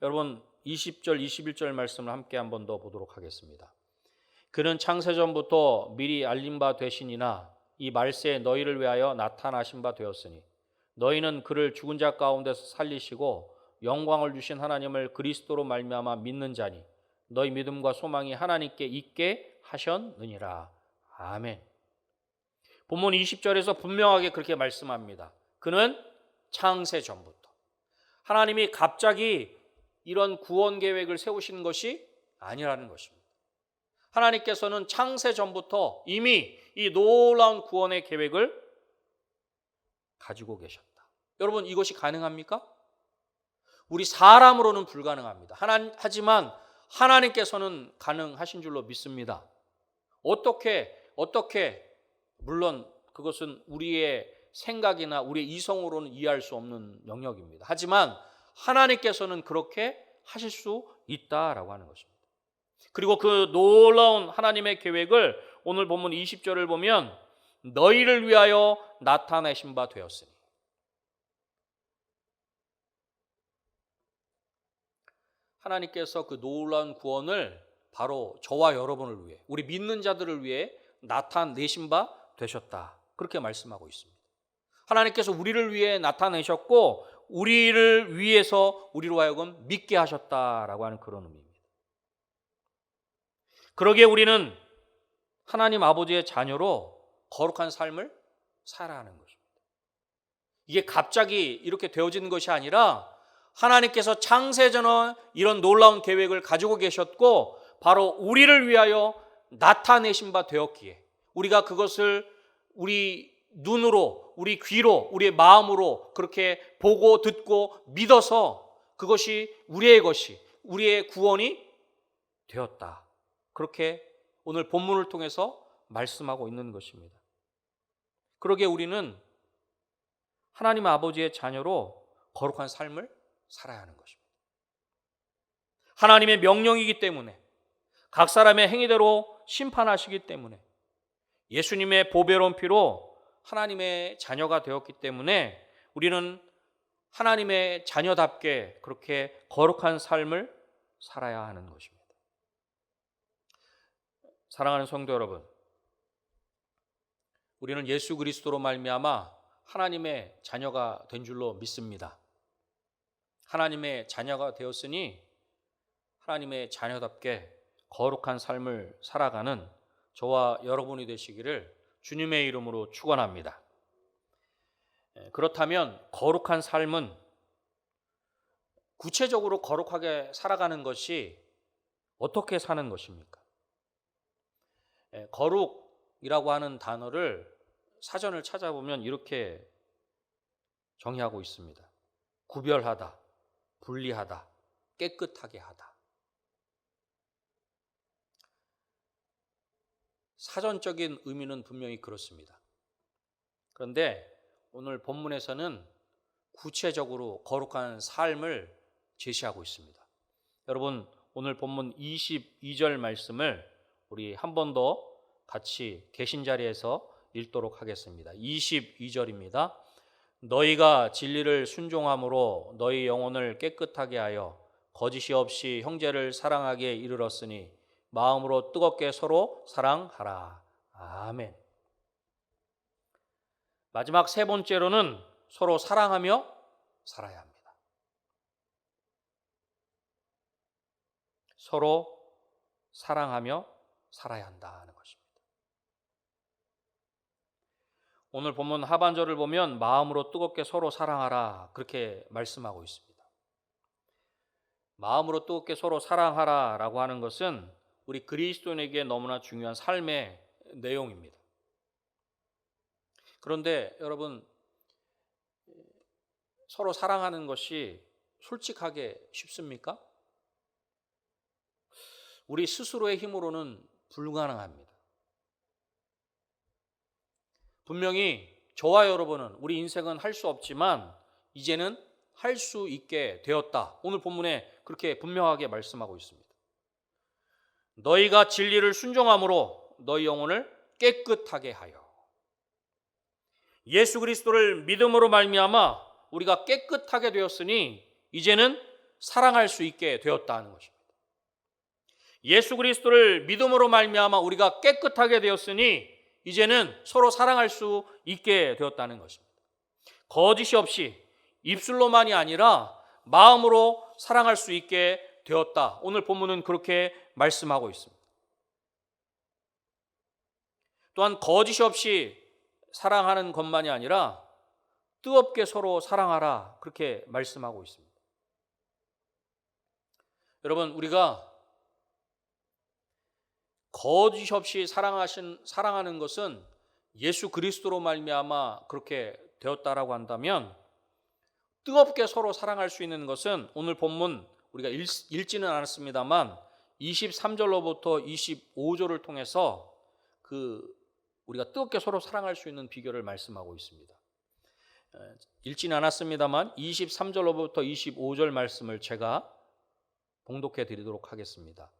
여러분 20절, 21절 말씀을 함께 한 번 더 보도록 하겠습니다. 그는 창세전부터 미리 알린 바 되시니나 이 말세에 너희를 위하여 나타나신 바 되었으니 너희는 그를 죽은 자 가운데서 살리시고 영광을 주신 하나님을 그리스도로 말미암아 믿는 자니 너희 믿음과 소망이 하나님께 있게 하셨느니라. 아멘. 본문 20절에서 분명하게 그렇게 말씀합니다. 그는 창세전부터. 하나님이 갑자기 이런 구원 계획을 세우신 것이 아니라는 것입니다. 하나님께서는 창세전부터 이미 이 놀라운 구원의 계획을 가지고 계셨다. 여러분 이것이 가능합니까? 우리 사람으로는 불가능합니다. 하지만 하나님께서는 가능하신 줄로 믿습니다. 어떻게 물론 그것은 우리의 생각이나 우리의 이성으로는 이해할 수 없는 영역입니다. 하지만 하나님께서는 그렇게 하실 수 있다라고 하는 것입니다. 그리고 그 놀라운 하나님의 계획을 오늘 본문 20절을 보면 너희를 위하여 나타내신 바 되었으니 하나님께서 그 놀라운 구원을 바로 저와 여러분을 위해 우리 믿는 자들을 위해 나타내신 바 되셨다. 그렇게 말씀하고 있습니다. 하나님께서 우리를 위해 나타내셨고 우리를 위해서 우리로 하여금 믿게 하셨다라고 하는 그런 의미입니다. 그러기에 우리는 하나님 아버지의 자녀로 거룩한 삶을 살아가는 것입니다. 이게 갑자기 이렇게 되어지는 것이 아니라 하나님께서 창세전에 이런 놀라운 계획을 가지고 계셨고 바로 우리를 위하여 나타내신 바 되었기에 우리가 그것을 우리 눈으로, 우리 귀로, 우리의 마음으로 그렇게 보고 듣고 믿어서 그것이 우리의 것이, 우리의 구원이 되었다. 그렇게 오늘 본문을 통해서 말씀하고 있는 것입니다. 그러기에 우리는 하나님 아버지의 자녀로 거룩한 삶을 살아야 하는 것입니다. 하나님의 명령이기 때문에 각 사람의 행위대로 심판하시기 때문에 예수님의 보배로운 피로 하나님의 자녀가 되었기 때문에 우리는 하나님의 자녀답게 그렇게 거룩한 삶을 살아야 하는 것입니다. 사랑하는 성도 여러분, 우리는 예수 그리스도로 말미암아 하나님의 자녀가 된 줄로 믿습니다. 하나님의 자녀가 되었으니 하나님의 자녀답게 거룩한 삶을 살아가는 저와 여러분이 되시기를 주님의 이름으로 축원합니다. 그렇다면 거룩한 삶은 구체적으로 거룩하게 살아가는 것이 어떻게 사는 것입니까? 거룩이라고 하는 단어를 사전을 찾아보면 이렇게 정의하고 있습니다. 구별하다, 분리하다, 깨끗하게 하다. 사전적인 의미는 분명히 그렇습니다. 그런데 오늘 본문에서는 구체적으로 거룩한 삶을 제시하고 있습니다. 여러분, 오늘 본문 22절 말씀을 우리 한 번 더 같이 계신 자리에서 읽도록 하겠습니다. 22절입니다. 너희가 진리를 순종함으로 너희 영혼을 깨끗하게 하여 거짓이 없이 형제를 사랑하게 이르렀으니 마음으로 뜨겁게 서로 사랑하라. 아멘. 마지막 세 번째로는 서로 사랑하며 살아야 합니다. 서로 사랑하며 살아야 한다는 것입니다. 오늘 본문 하반절을 보면 마음으로 뜨겁게 서로 사랑하라 그렇게 말씀하고 있습니다. 마음으로 뜨겁게 서로 사랑하라 라고 하는 것은 우리 그리스도인에게 너무나 중요한 삶의 내용입니다. 그런데 여러분, 서로 사랑하는 것이 솔직하게 쉽습니까? 우리 스스로의 힘으로는 불가능합니다. 분명히 저와 여러분은 우리 인생은 할 수 없지만 이제는 할 수 있게 되었다. 오늘 본문에 그렇게 분명하게 말씀하고 있습니다. 너희가 진리를 순종함으로 너희 영혼을 깨끗하게 하여. 예수 그리스도를 믿음으로 말미암아 우리가 깨끗하게 되었으니 이제는 사랑할 수 있게 되었다는 것입니다. 예수 그리스도를 믿음으로 말미암아 우리가 깨끗하게 되었으니 이제는 서로 사랑할 수 있게 되었다는 것입니다. 거짓이 없이 입술로만이 아니라 마음으로 사랑할 수 있게 되었다. 오늘 본문은 그렇게 말씀하고 있습니다. 또한 거짓이 없이 사랑하는 것만이 아니라 뜨겁게 서로 사랑하라 그렇게 말씀하고 있습니다. 여러분, 우리가 거짓 없이 사랑하는 것은 예수 그리스도로 말미암아 그렇게 되었다라고 한다면 뜨겁게 서로 사랑할 수 있는 것은 오늘 본문 우리가 읽지는 않았습니다만 23절로부터 25절을 통해서 우리가 뜨겁게 서로 사랑할 수 있는 비결을 말씀하고 있습니다. 읽지는 않았습니다만 23절로부터 25절 말씀을 제가 봉독해 드리도록 하겠습니다.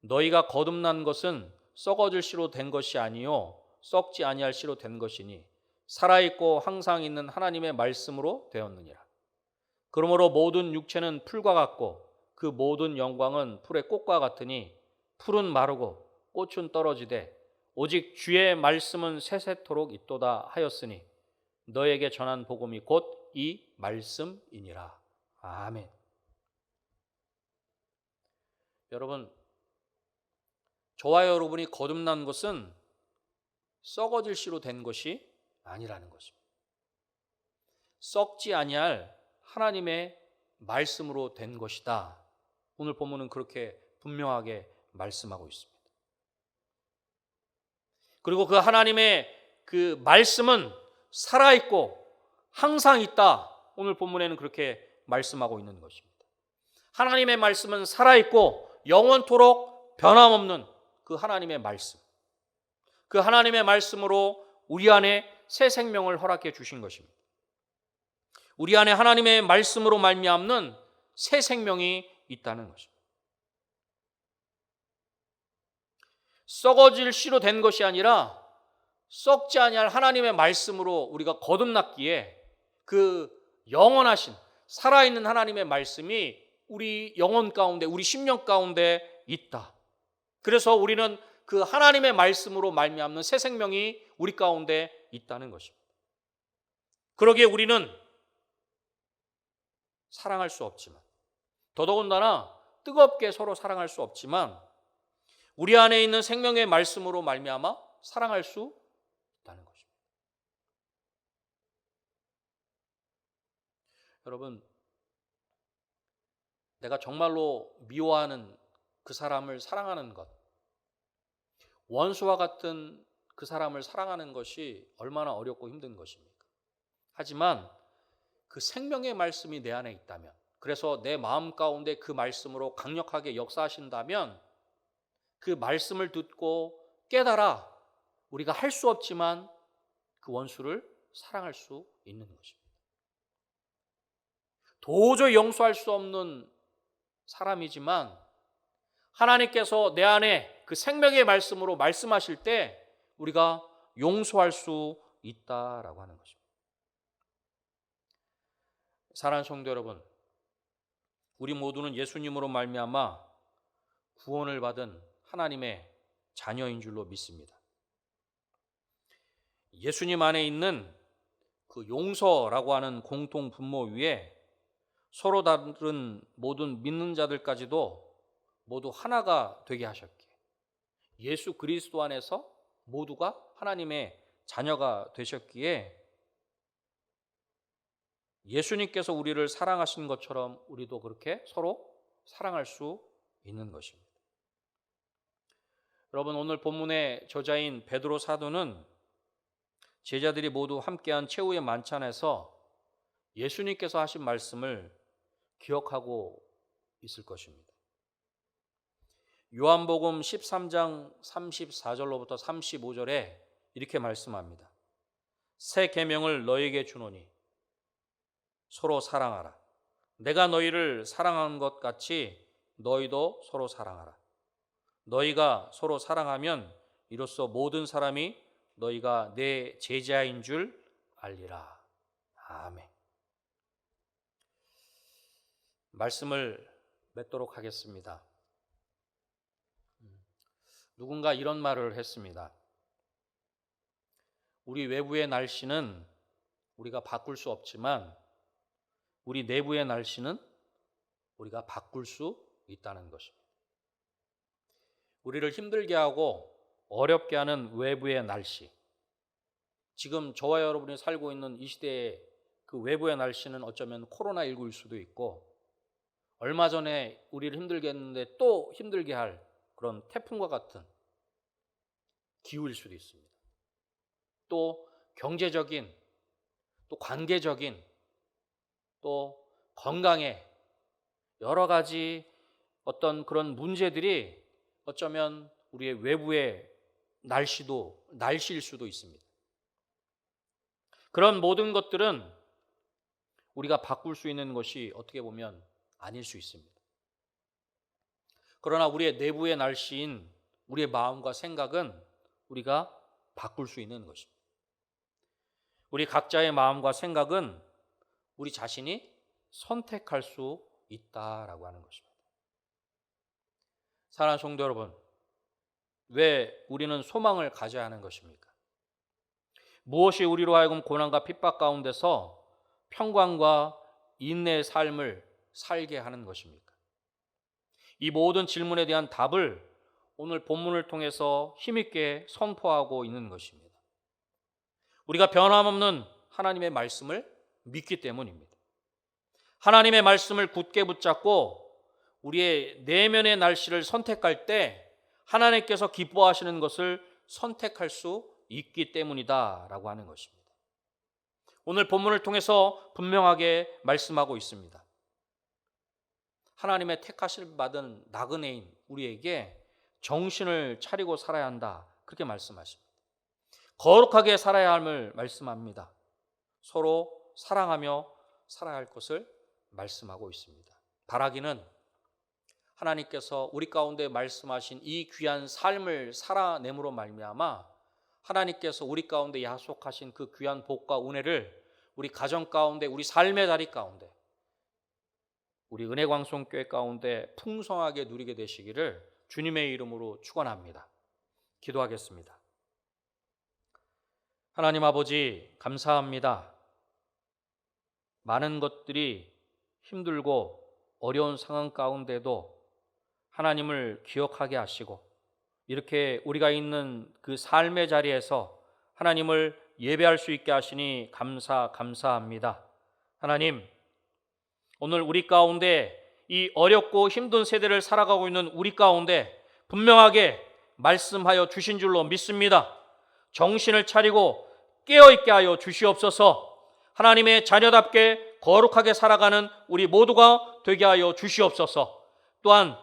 너희가 거듭난 것은 썩어질 씨로 된 것이 아니요 썩지 아니할 씨로 된 것이니 살아있고 항상 있는 하나님의 말씀으로 되었느니라. 그러므로 모든 육체는 풀과 같고 그 모든 영광은 풀의 꽃과 같으니 풀은 마르고 꽃은 떨어지되 오직 주의 말씀은 세세토록 있도다 하였으니 너에게 전한 복음이 곧 이 말씀이니라. 아멘. 여러분, 저와 여러분이 거듭난 것은 썩어질 씨로 된 것이 아니라는 것입니다. 썩지 아니할 하나님의 말씀으로 된 것이다. 오늘 본문은 그렇게 분명하게 말씀하고 있습니다. 그리고 그 하나님의 그 말씀은 살아있고 항상 있다. 오늘 본문에는 그렇게 말씀하고 있는 것입니다. 하나님의 말씀은 살아있고 영원토록 변함없는 그 하나님의 말씀. 그 하나님의 말씀으로 우리 안에 새 생명을 허락해 주신 것입니다. 우리 안에 하나님의 말씀으로 말미암는 새 생명이 있다는 것입니다. 썩어질 씨로 된 것이 아니라 썩지 아니할 하나님의 말씀으로 우리가 거듭났기에 그 영원하신 살아있는 하나님의 말씀이 우리 영혼 가운데, 우리 심령 가운데 있다. 그래서 우리는 그 하나님의 말씀으로 말미암는 새 생명이 우리 가운데 있다는 것입니다. 그러기에 우리는 사랑할 수 없지만, 더더군다나 뜨겁게 서로 사랑할 수 없지만 우리 안에 있는 생명의 말씀으로 말미암아 사랑할 수 있다는 것입니다. 여러분, 내가 정말로 미워하는 그 사람을 사랑하는 것, 원수와 같은 그 사람을 사랑하는 것이 얼마나 어렵고 힘든 것입니까? 하지만 그 생명의 말씀이 내 안에 있다면, 그래서 내 마음 가운데 그 말씀으로 강력하게 역사하신다면 그 말씀을 듣고 깨달아 우리가 할 수 없지만 그 원수를 사랑할 수 있는 것입니다. 도저히 용서할 수 없는 사람이지만 하나님께서 내 안에 그 생명의 말씀으로 말씀하실 때 우리가 용서할 수 있다라고 하는 것입니다. 사랑하는 성도 여러분, 우리 모두는 예수님으로 말미암아 구원을 받은 하나님의 자녀인 줄로 믿습니다. 예수님 안에 있는 그 용서라고 하는 공통 분모 위에 서로 다른 모든 믿는 자들까지도 모두 하나가 되게 하셨기에 예수 그리스도 안에서 모두가 하나님의 자녀가 되셨기에 예수님께서 우리를 사랑하신 것처럼 우리도 그렇게 서로 사랑할 수 있는 것입니다. 여러분, 오늘 본문의 저자인 베드로 사도는 제자들이 모두 함께한 최후의 만찬에서 예수님께서 하신 말씀을 기억하고 있을 것입니다. 요한복음 13장 34절로부터 35절에 이렇게 말씀합니다. 새 계명을 너희에게 주노니 서로 사랑하라. 내가 너희를 사랑한 것 같이 너희도 서로 사랑하라. 너희가 서로 사랑하면 이로써 모든 사람이 너희가 내 제자인 줄 알리라. 아멘. 말씀을 맺도록 하겠습니다. 누군가 이런 말을 했습니다. 우리 외부의 날씨는 우리가 바꿀 수 없지만 우리 내부의 날씨는 우리가 바꿀 수 있다는 것입니다. 우리를 힘들게 하고 어렵게 하는 외부의 날씨, 지금 저와 여러분이 살고 있는 이 시대의 그 외부의 날씨는 어쩌면 코로나19일 수도 있고, 얼마 전에 우리를 힘들게 했는데 또 힘들게 할 그런 태풍과 같은 기후일 수도 있습니다. 또 경제적인, 또 관계적인, 또 건강에 여러 가지 어떤 그런 문제들이 어쩌면 우리의 외부의 날씨일 수도 있습니다. 그런 모든 것들은 우리가 바꿀 수 있는 것이 어떻게 보면 아닐 수 있습니다. 그러나 우리의 내부의 날씨인 우리의 마음과 생각은 우리가 바꿀 수 있는 것입니다. 우리 각자의 마음과 생각은 우리 자신이 선택할 수 있다라고 하는 것입니다. 사랑하는 성도 여러분, 왜 우리는 소망을 가져야 하는 것입니까? 무엇이 우리로 하여금 고난과 핍박 가운데서 평강과 인내의 삶을 살게 하는 것입니까? 이 모든 질문에 대한 답을 오늘 본문을 통해서 힘있게 선포하고 있는 것입니다. 우리가 변함없는 하나님의 말씀을 믿기 때문입니다. 하나님의 말씀을 굳게 붙잡고 우리의 내면의 날씨를 선택할 때 하나님께서 기뻐하시는 것을 선택할 수 있기 때문이다라고 하는 것입니다. 오늘 본문을 통해서 분명하게 말씀하고 있습니다. 하나님의 택하심 받은 나그네인 우리에게 정신을 차리고 살아야 한다, 그렇게 말씀하십니다. 거룩하게 살아야 함을 말씀합니다. 서로 사랑하며 살아야 할 것을 말씀하고 있습니다. 바라기는 하나님께서 우리 가운데 말씀하신 이 귀한 삶을 살아냄으로 말미암아 하나님께서 우리 가운데 약속하신 그 귀한 복과 은혜를 우리 가정 가운데, 우리 삶의 자리 가운데, 우리 은혜광송교회 가운데 풍성하게 누리게 되시기를 주님의 이름으로 축원합니다. 기도하겠습니다. 하나님 아버지, 감사합니다. 많은 것들이 힘들고 어려운 상황 가운데도 하나님을 기억하게 하시고 이렇게 우리가 있는 그 삶의 자리에서 하나님을 예배할 수 있게 하시니 감사합니다. 하나님, 오늘 우리 가운데 이 어렵고 힘든 세대를 살아가고 있는 우리 가운데 분명하게 말씀하여 주신 줄로 믿습니다. 정신을 차리고 깨어있게 하여 주시옵소서. 하나님의 자녀답게 거룩하게 살아가는 우리 모두가 되게 하여 주시옵소서. 또한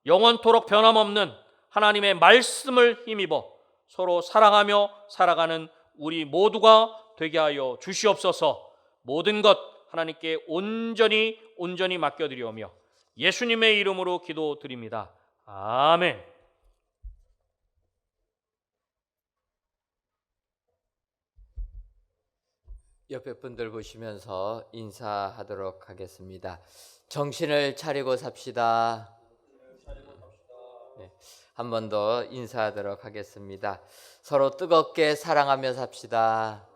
영원토록 변함없는 하나님의 말씀을 힘입어 서로 사랑하며 살아가는 우리 모두가 되게 하여 주시옵소서. 모든 것 하나님께 온전히 맡겨드리오며 예수님의 이름으로 기도드립니다. 아멘. 옆에 분들 보시면서 인사하도록 하겠습니다. 정신을 차리고 삽시다. 네, 한 번 더 인사하도록 하겠습니다. 서로 뜨겁게 사랑하며 삽시다.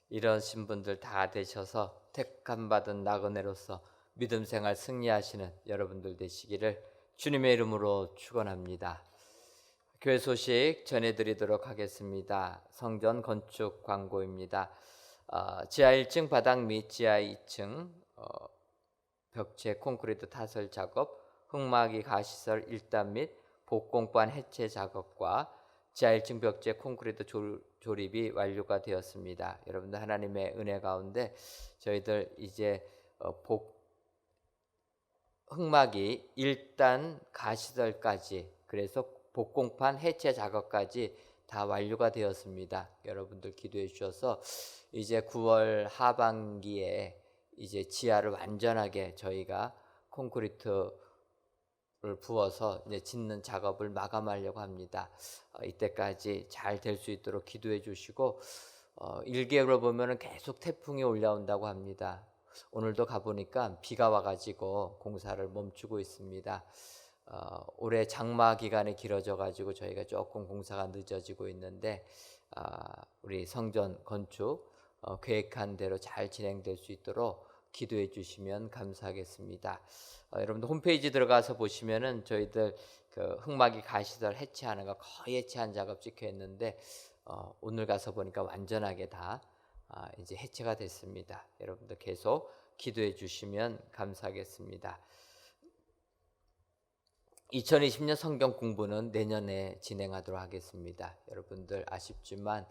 이러신 분들 다 되셔서 택함 받은 나그네로서 믿음 생활 승리하시는 여러분들 되시기를 주님의 이름으로 축원합니다. 교회 소식 전해드리도록 하겠습니다. 성전 건축 광고입니다. 지하 1층 바닥 및 지하 2층 벽체 콘크리트 타설 작업, 흙막이 가시설 1단 및 복공판 해체 작업과 지하 1층 벽체 콘크리트 조립이 완료가 되었습니다. 여러분들 하나님의 은혜 가운데 저희들 이제 흙막이 1단 가시설까지, 그래서 복공판 해체 작업까지 다 완료가 되었습니다. 여러분들 기도해 주셔서 이제 9월 하반기에 이제 지하를 완전하게 저희가 콘크리트를 부어서 이제 짓는 작업을 마감하려고 합니다. 이때까지 잘 될 수 있도록 기도해 주시고 1개월을 보면은 계속 태풍이 올라온다고 합니다. 오늘도 가보니까 비가 와가지고 공사를 멈추고 있습니다. 올해 장마 기간이 길어져 가지고 저희가 조금 공사가 늦어지고 있는데 우리 성전 건축 계획한 대로 잘 진행될 수 있도록 기도해 주시면 감사하겠습니다. 여러분들 홈페이지 들어가서 보시면은 저희들 그 흙막이 가시설 해체하는 거 거의 해체한 작업 찍혀 있는데 오늘 가서 보니까 완전하게 다 이제 해체가 됐습니다. 여러분들 계속 기도해 주시면 감사하겠습니다. 2020년 성경 공부는 내년에 진행하도록 하겠습니다. 여러분들 아쉽지만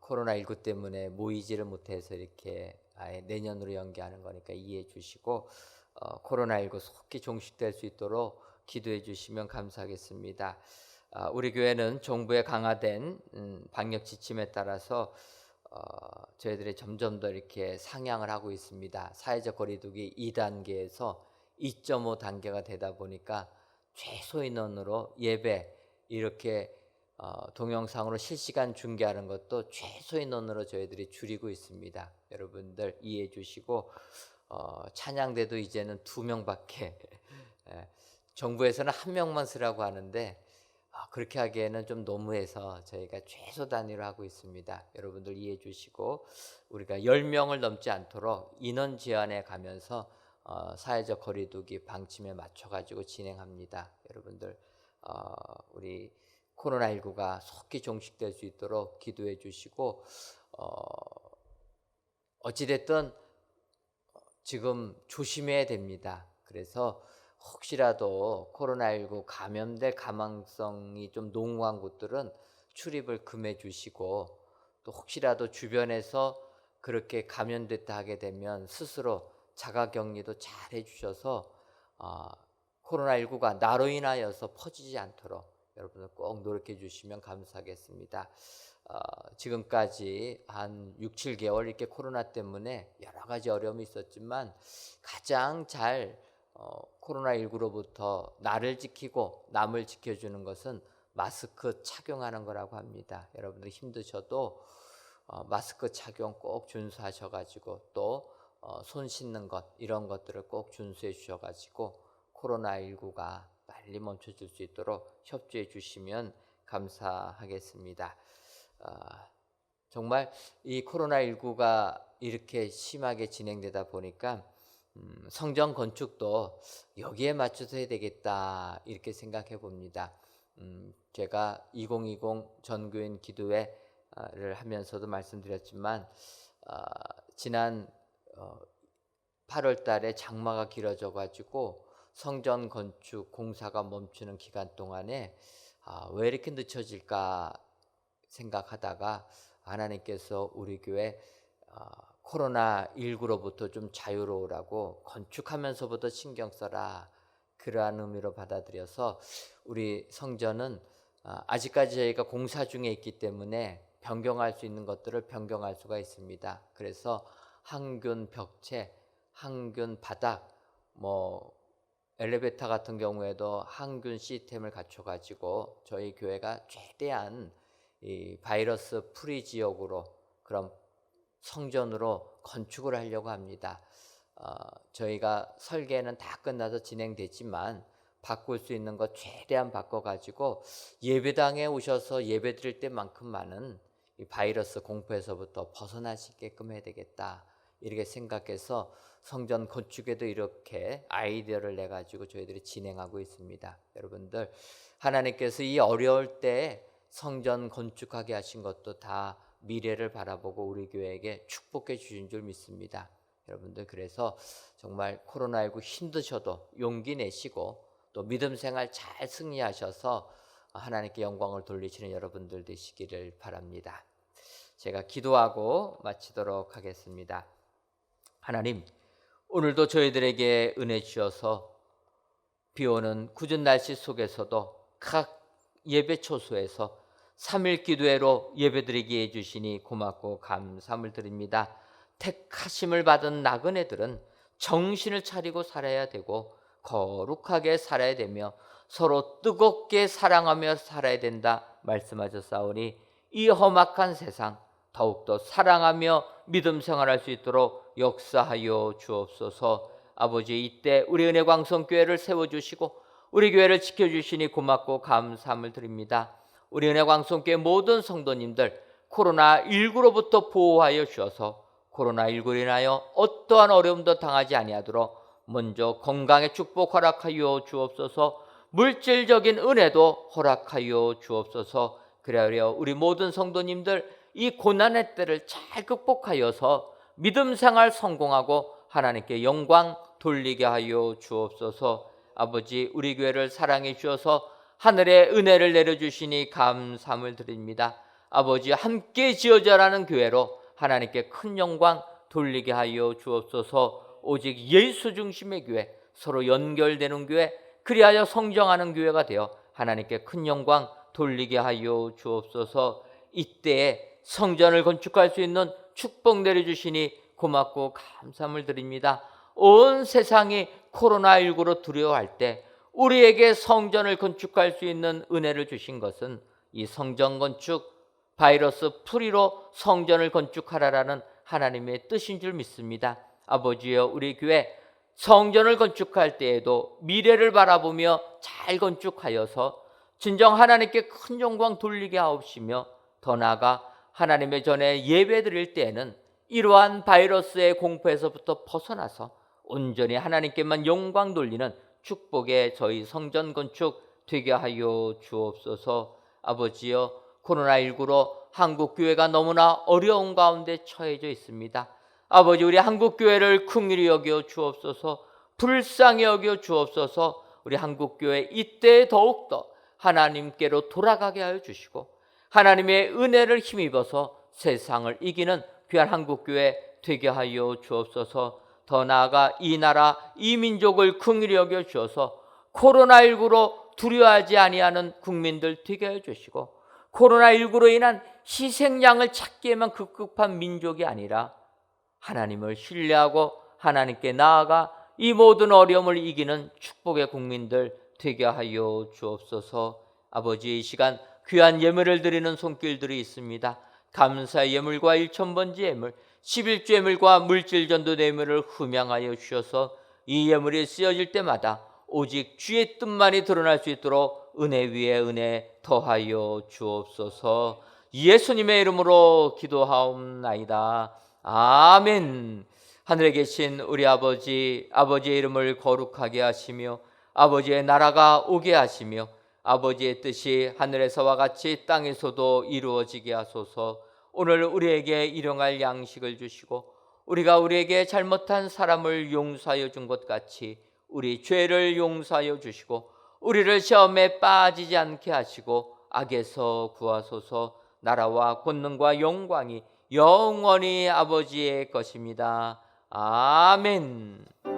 코로나19 때문에 모이지를 못해서 이렇게 아예 내년으로 연기하는 거니까 이해해 주시고 코로나19 속히 종식될 수 있도록 기도해 주시면 감사하겠습니다. 우리 교회는 정부의 강화된 방역 지침에 따라서 저희들이 점점 더 이렇게 상향을 하고 있습니다. 사회적 거리두기 2단계에서 2.5단계가 되다 보니까 최소 인원으로 예배 이렇게 동영상으로 실시간 중계하는 것도 최소 인원으로 저희들이 줄이고 있습니다. 여러분들 이해해 주시고 찬양대도 이제는 2명밖에 정부에서는 1명만 쓰라고 하는데 그렇게 하기에는 좀 너무해서 저희가 최소 단위로 하고 있습니다. 여러분들 이해해 주시고 우리가 10명을 넘지 않도록 인원 제한에 가면서 사회적 거리두기 방침에 맞춰가지고 진행합니다. 여러분들 우리 코로나19가 속히 종식될 수 있도록 기도해 주시고 어찌됐든 지금 조심해야 됩니다. 그래서 혹시라도 코로나19 감염될 가망성이 좀 농후한 곳들은 출입을 금해 주시고 또 혹시라도 주변에서 그렇게 감염됐다 하게 되면 스스로 자가격리도 잘 해주셔서 코로나19가 나로 인하여서 퍼지지 않도록 여러분들 꼭 노력해 주시면 감사하겠습니다. 지금까지 한 6, 7개월 이렇게 코로나 때문에 여러 가지 어려움이 있었지만 가장 잘 코로나19로부터 나를 지키고 남을 지켜주는 것은 마스크 착용하는 거라고 합니다. 여러분들 힘드셔도 마스크 착용 꼭 준수하셔가지고 또 손 씻는 것 이런 것들을 꼭 준수해 주셔가지고 코로나19가 빨리 멈춰질 수 있도록 협조해 주시면 감사하겠습니다. 정말 이 코로나19가 이렇게 심하게 진행되다 보니까 성전 건축도 여기에 맞춰서 해야 되겠다 이렇게 생각해 봅니다. 제가 2020 전교인 기도회를 하면서도 말씀드렸지만 지난 8월 달에 장마가 길어져 가지고 성전 건축 공사가 멈추는 기간 동안에 왜 이렇게 늦춰질까 생각하다가 하나님께서 우리 교회 코로나19로부터 좀 자유로우라고 건축하면서부터 신경 써라 그러한 의미로 받아들여서 우리 성전은 아직까지 저희가 공사 중에 있기 때문에 변경할 수 있는 것들을 변경할 수가 있습니다. 그래서 항균 벽체, 항균 바닥, 엘리베이터 같은 경우에도 항균 시스템을 갖춰가지고 저희 교회가 최대한 이 바이러스 프리 지역으로 그런 성전으로 건축을 하려고 합니다. 저희가 설계는 다 끝나서 진행됐지만 바꿀 수 있는 것 최대한 바꿔가지고 예배당에 오셔서 예배 드릴 때만큼만은 이 바이러스 공포에서부터 벗어날 수 있게끔 해야 되겠다 이렇게 생각해서 성전 건축에도 이렇게 아이디어를 내가지고 저희들이 진행하고 있습니다. 여러분들 하나님께서 이 어려울 때 성전 건축하게 하신 것도 다 미래를 바라보고 우리 교회에게 축복해 주신 줄 믿습니다. 여러분들 그래서 정말 코로나19 힘드셔도 용기 내시고 또 믿음 생활 잘 승리하셔서 하나님께 영광을 돌리시는 여러분들 되시기를 바랍니다. 제가 기도하고 마치도록 하겠습니다. 하나님, 오늘도 저희들에게 은혜 주셔서 비오는 궂은 날씨 속에서도 각 예배 초소에서 3일 기도회로 예배드리게 해주시니 고맙고 감사함을 드립니다. 택하심을 받은 나그네들은 정신을 차리고 살아야 되고 거룩하게 살아야 되며 서로 뜨겁게 사랑하며 살아야 된다 말씀하셨사오니 이 험악한 세상 더욱더 사랑하며 믿음 생활할 수 있도록 역사하여 주옵소서. 아버지, 이때 우리 은혜광성교회를 세워주시고 우리 교회를 지켜주시니 고맙고 감사함을 드립니다. 우리 은혜광성교회 모든 성도님들 코로나19로부터 보호하여 주셔서 코로나19로 인하여 어떠한 어려움도 당하지 아니하도록 먼저 건강의 축복 허락하여 주옵소서. 물질적인 은혜도 허락하여 주옵소서. 그래야 우리 모든 성도님들 이 고난의 때를 잘 극복하여서 믿음 생활 성공하고 하나님께 영광 돌리게 하여 주옵소서. 아버지, 우리 교회를 사랑해 주셔서 하늘의 은혜를 내려주시니 감사함을 드립니다. 아버지, 함께 지어져라는 교회로 하나님께 큰 영광 돌리게 하여 주옵소서. 오직 예수 중심의 교회, 서로 연결되는 교회, 그리하여 성장하는 교회가 되어 하나님께 큰 영광 돌리게 하여 주옵소서. 이때에 성전을 건축할 수 있는 축복 내려주시니 고맙고 감사함을 드립니다. 온 세상이 코로나19로 두려워할 때 우리에게 성전을 건축할 수 있는 은혜를 주신 것은 이 성전 건축, 바이러스 프리로 성전을 건축하라라는 하나님의 뜻인 줄 믿습니다. 아버지여, 우리 교회 성전을 건축할 때에도 미래를 바라보며 잘 건축하여서 진정 하나님께 큰 영광 돌리게 하옵시며 더 나아가 하나님의 전에 예배 드릴 때에는 이러한 바이러스의 공포에서부터 벗어나서 온전히 하나님께만 영광 돌리는 축복의 저희 성전 건축 되게 하여 주옵소서. 아버지여, 코로나19로 한국교회가 너무나 어려운 가운데 처해져 있습니다. 아버지, 우리 한국교회를 긍휼히 여겨 주옵소서. 불쌍히 여겨 주옵소서. 우리 한국교회 이때 더욱더 하나님께로 돌아가게 하여 주시고 하나님의 은혜를 힘입어서 세상을 이기는 귀한 한국교회 되게 하여 주옵소서. 더 나아가 이 나라 이 민족을 긍휼히 여겨 주셔서 코로나19로 두려워하지 아니하는 국민들 되게 하여 주시고 코로나19로 인한 희생양을 찾기에만 급급한 민족이 아니라 하나님을 신뢰하고 하나님께 나아가 이 모든 어려움을 이기는 축복의 국민들 되게 하여 주옵소서. 아버지, 이 시간 귀한 예물을 드리는 손길들이 있습니다. 감사의 예물과 일천번지 예물, 11조 예물과 물질전도 예물을 흠양하여 주셔서 이 예물이 쓰여질 때마다 오직 주의 뜻만이 드러날 수 있도록 은혜 위에 은혜 더하여 주옵소서. 예수님의 이름으로 기도하옵나이다. 아멘. 하늘에 계신 우리 아버지, 아버지의 이름을 거룩하게 하시며 아버지의 나라가 오게 하시며 아버지의 뜻이 하늘에서와 같이 땅에서도 이루어지게 하소서. 오늘 우리에게 일용할 양식을 주시고 우리가 우리에게 잘못한 사람을 용서하여 준 것 같이 우리 죄를 용서하여 주시고 우리를 시험에 빠지지 않게 하시고 악에서 구하소서. 나라와 권능과 영광이 영원히 아버지의 것입니다. 아멘.